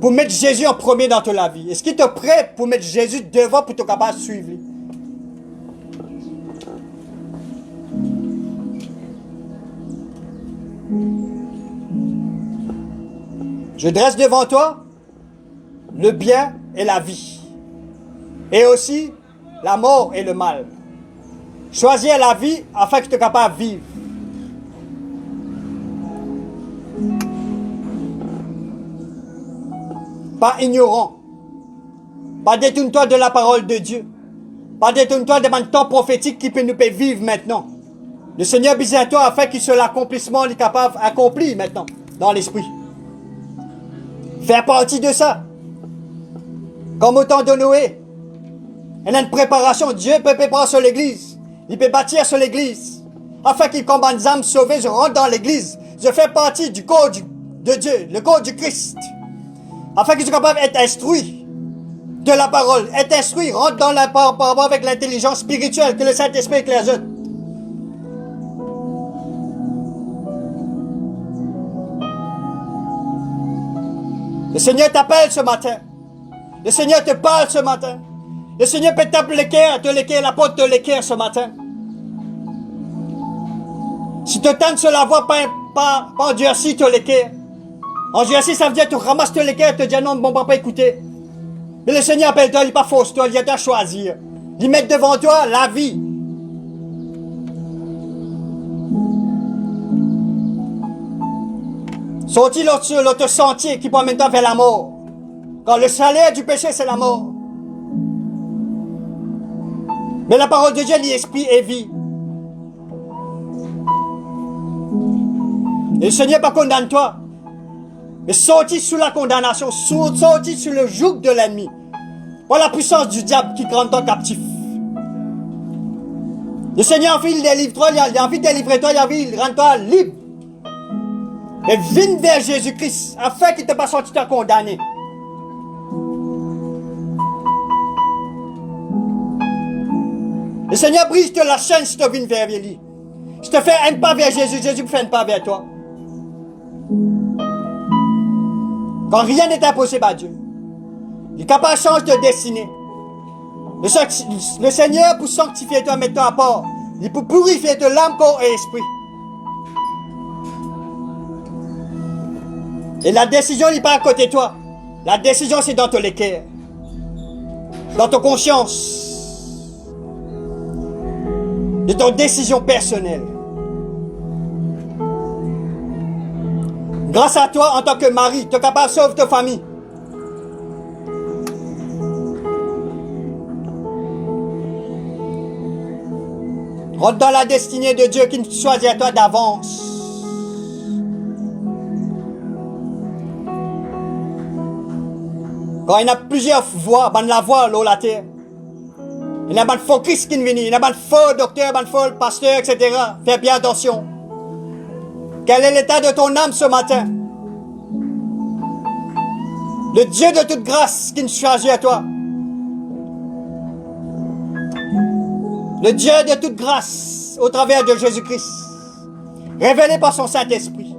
pour mettre Jésus en premier dans ta vie? Est-ce qu'il te prêt pour mettre Jésus devant pour te capable de suivre? Je dresse devant toi le bien et la vie. Et aussi la mort et le mal. Choisis la vie afin que tu sois capable de vivre. Pas ignorant. Pas détourne-toi de la parole de Dieu. Pas détourne-toi de temps prophétique qui peut nous faire vivre maintenant. Le Seigneur bise à toi afin qu'il soit l'accomplissement est capable d'accomplir maintenant dans l'esprit. Faire partie de ça. Comme au temps de Noé. Il y a une préparation. Dieu peut préparer sur l'église. Il peut bâtir sur l'église. Afin qu'il combat des âmes sauvées, je rentre dans l'église. Je fais partie du corps de Dieu, le corps du Christ. Afin que je sois capable d'être instruit de la parole. Être instruit, rentre dans la parole avec l'intelligence spirituelle que le Saint-Esprit éclaire. Le Seigneur t'appelle ce matin. Le Seigneur te parle ce matin. Le Seigneur peut t'appeler la porte de l'équerre ce matin. Si tu tentes sur la voie, pas endurci te l'équerre. Endurci, ça veut dire que tu ramasses te l'équerre et te dis non, bon, pas écouter. Mais le Seigneur appelle toi, il n'est pas fausse toi, il vient te choisir. Il met devant toi la vie. Sortis l'autre sentier qui peut en même temps vers la mort. Quand le salaire du péché, c'est la mort. Mais la parole de Dieu, l'esprit et vie. Et le Seigneur pas condamne toi. Mais sortis sous la condamnation, sortis sous le joug de l'ennemi. Voilà la puissance du diable qui te rend toi captif. Le Seigneur a envie de délivrer toi, il a envie de délivrer toi, il a envie de rendre toi libre. Mais viens vers Jésus-Christ afin qu'il ne te pas sorti te condamner. Le Seigneur brise te la chaîne si tu viens vers lui. Si tu fais un pas vers Jésus, Jésus fait un pas vers toi. Quand rien n'est impossible à Dieu, il est capable de changer de destinée. Le Seigneur, pour sanctifier toi, mettre toi à part, il peut purifier de l'âme, corps et esprit. Et la décision n'est pas à côté de toi. La décision, c'est dans ton équerre. dans ta conscience, de ton décision personnelle. Grâce à toi, en tant que mari, tu es capable de sauver ta famille. Rentre dans la destinée de Dieu qui choisit à toi d'avance. Quand il y a plusieurs voix, ben la voix là la terre. Il y a un faux Christ qui vient, il y a un faux docteur, un faux pasteur, etc. Fais bien attention. Quel est l'état de ton âme ce matin? Le Dieu de toute grâce qui nous choisit à toi. Le Dieu de toute grâce au travers de Jésus-Christ. Révélé par son Saint-Esprit.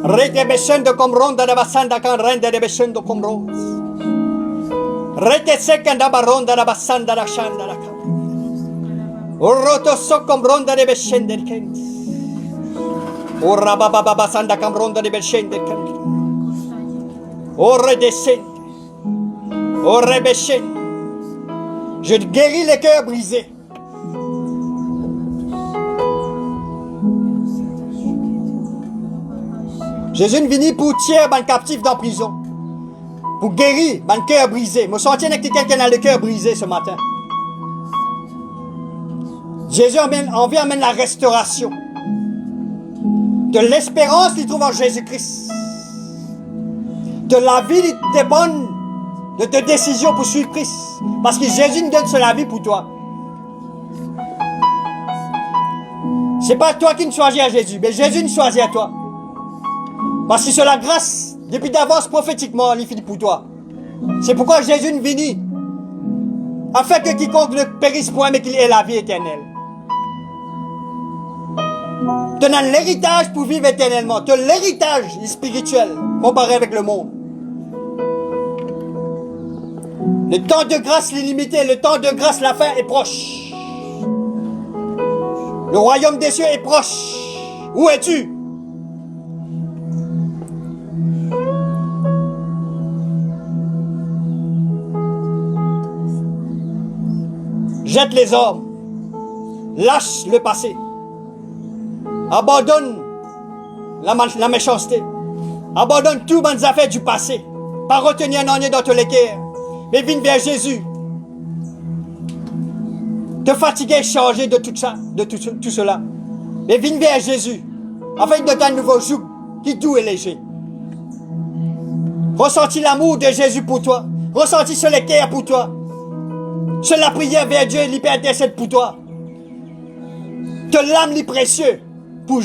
Rete besendo com ronda da basanda kan rende de besendo com ros. Rete seca da baronda da basanda da shanda da kam. Roto so com ronda de besende kent. Ora baba basanda kam ronda de besende kent. Ore descende. Ore besende. Je guéris les cœurs brisés. Jésus est venu pour tirer les captifs dans la prison. Pour guérir les cœurs brisés. Je me sens avec quelqu'un qui a le cœur brisé ce matin. Jésus envie la restauration. De l'espérance qu'il trouve en Jésus-Christ. De la vie qui dépend de tes décisions pour suivre Christ. Parce que Jésus nous donne la vie pour toi. Ce n'est pas toi qui nous choisis à Jésus, mais Jésus nous choisit à toi. Parce que c'est la grâce, depuis d'avance prophétiquement, il finit pour toi. C'est pourquoi Jésus est venu. Afin que quiconque ne périsse point, mais qu'il ait la vie éternelle. Tu as l'héritage pour vivre éternellement. Tu as l'héritage spirituel comparé avec le monde. Le temps de grâce l'illimité, le temps de grâce, la fin est proche. Le royaume des cieux est proche. Où es-tu? Jette les hommes. Lâche le passé. Abandonne la méchanceté. Abandonne tout les affaires du passé. Pas retenir un ennui dans tous les cœurs. Mais viens vers Jésus. Te fatiguer, changer de tout ça, de tout cela. Mais viens vers Jésus. Afin de donner un nouveau joug qui est doux et léger. Ressentis l'amour de Jésus pour toi. Ressentis sur les cœurs pour toi. Sur la prière vers Dieu, il peut intercéder pour toi. Que l'âme est précieux pour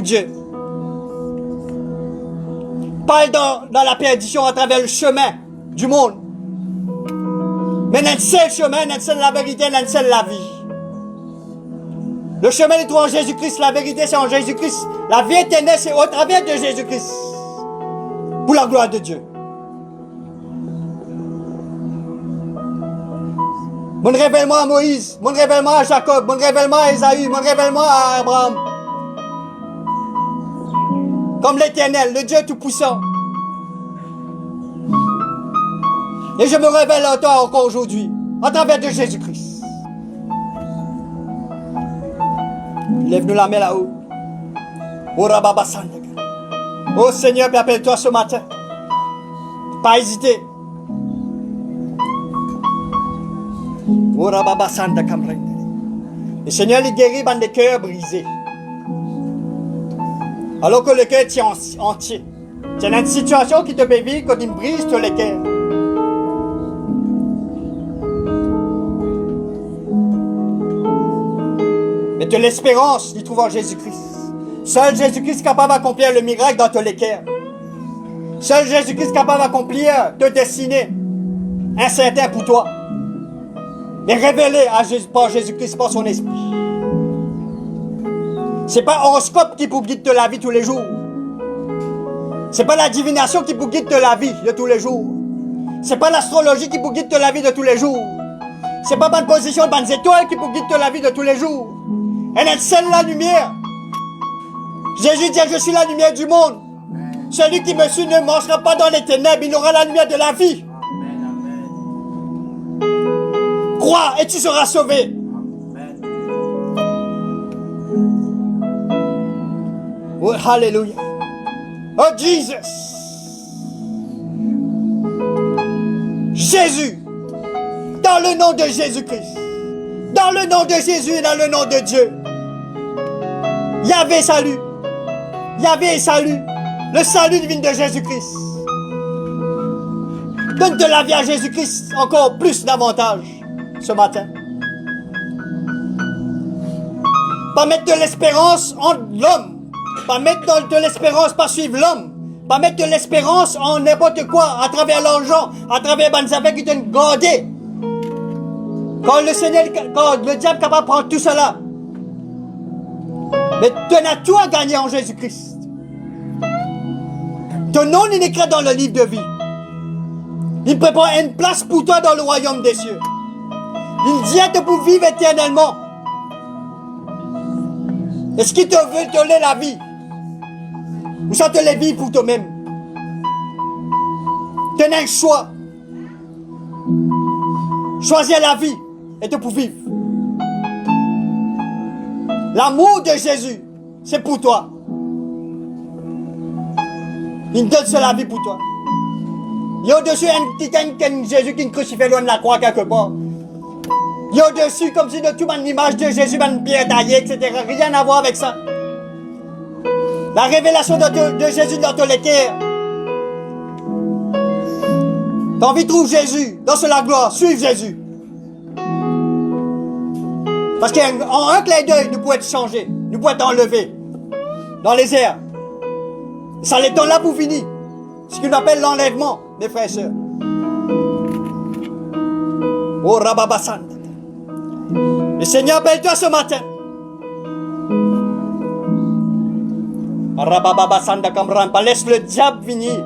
Dieu. Parle dans la perdition à travers le chemin du monde. Mais dans le seul chemin, dans le seul la vérité, dans le seul la vie. Le chemin est en Jésus-Christ, la vérité c'est en Jésus-Christ. La vie éternelle c'est au travers de Jésus-Christ. Pour la gloire de Dieu. Mon révèlement à Moïse, mon révèlement à Jacob, mon révèlement à Esaü, mon révèlement à Abraham. Comme l'Éternel, le Dieu Tout-Puissant. Et je me révèle à toi encore aujourd'hui, à travers de Jésus-Christ. Lève-nous la main là-haut. Oh Seigneur, appelle-toi ce matin. Pas hésiter. Le Seigneur il guérit des cœurs brisés. Alors que le cœur tient entier. C'est une situation qui te peut vivre quand il brise tous les cœurs. Mais de l'espérance, il trouve en Jésus-Christ. Seul Jésus-Christ est capable d'accomplir le miracle dans tous les cœurs. Seul Jésus-Christ est capable d'accomplir te destiner incertain pour toi. Mais révélé par Jésus-Christ, par son esprit. C'est pas horoscope qui peut guider la vie tous les jours. C'est pas la divination qui peut guider la vie de tous les jours. C'est pas l'astrologie qui peut guider la vie de tous les jours. C'est pas bonne position de bonnes étoiles qui peut guider la vie de tous les jours. Elle est seule la lumière. Jésus dit, je suis la lumière du monde. Celui qui me suit ne marchera pas dans les ténèbres, il aura la lumière de la vie. Crois et tu seras sauvé. Oh, hallelujah. Oh, Jesus. Jésus. Dans le nom de Jésus-Christ. Dans le nom de Jésus et dans le nom de Dieu. Yahvé salut. Yahvé salut. Le salut divin de Jésus-Christ. Donne de la vie à Jésus-Christ encore plus davantage ce matin. Pas mettre de l'espérance en l'homme. Pas mettre de l'espérance, pas suivre l'homme. Pas mettre de l'espérance en n'importe quoi, à travers l'argent, à travers les affaires qui te gardent. Quand le Seigneur, quand le diable est capable de prendre tout cela. Mais tu as tout à gagner en Jésus-Christ. Ton nom est écrit dans le livre de vie. Il prépare une place pour toi dans le royaume des cieux. Il dit à toi pour vivre éternellement. Est-ce qu'il te veut te donner la vie? Ou ça te la vie pour toi-même? Tu as un choix. Choisir la vie et te pour vivre. L'amour de Jésus, c'est pour toi. Il donne la vie pour toi. Il y a au-dessus un petit Jésus qui est crucifié loin de la croix quelque part. Il y a au-dessus comme si de toute l'image de Jésus, une pierre taillée, etc. Rien à voir avec ça. La révélation de Jésus dans ton cœur. Tu as envie de trouver Jésus dans la gloire. Suive Jésus. Parce qu'en un clin d'œil, nous pouvons être changés. Nous pouvons être enlevés. Dans les airs. Ça les temps là pour finir. Ce qu'on appelle l'enlèvement, mes frères et sœurs. Oh Rababasanda. Le Seigneur appelle-toi ce matin. Rababasanda Kamran. Pas laisse le diable venir.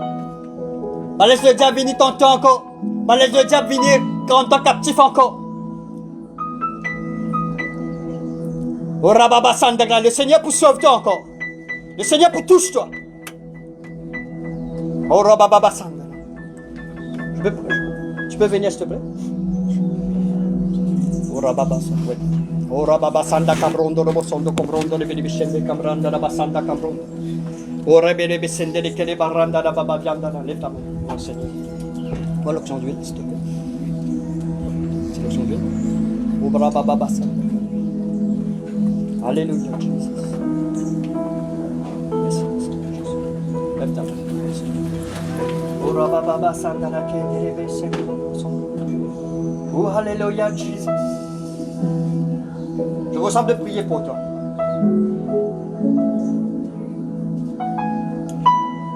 Pas laisse le diable venir ton temps encore. Pas laisse le diable venir quand ton captif encore. Oh Rababasanda. Le Seigneur pour sauver toi encore. Le Seigneur pour touche toi. Oh Rababasanda. Tu peux venir s'il te plaît? Oh Rababasanda. Oui. Oh Rababasanda Kamrondo Robosondo Kamrondo Lebele Bishende Kamranda Rabasanda Kamrondo. Oh Rebele Bishende Lekele Baranda Rababa Vianda. Lève ta main. Oh Seigneur. Vois l'option d'huile s'il te plaît. C'est l'option d'huile. Oh Rababasanda. Alléluia Jésus. Merci Jésus. Lève ta main. Oh, Alléluia, Jésus. Je ressens de prier pour toi.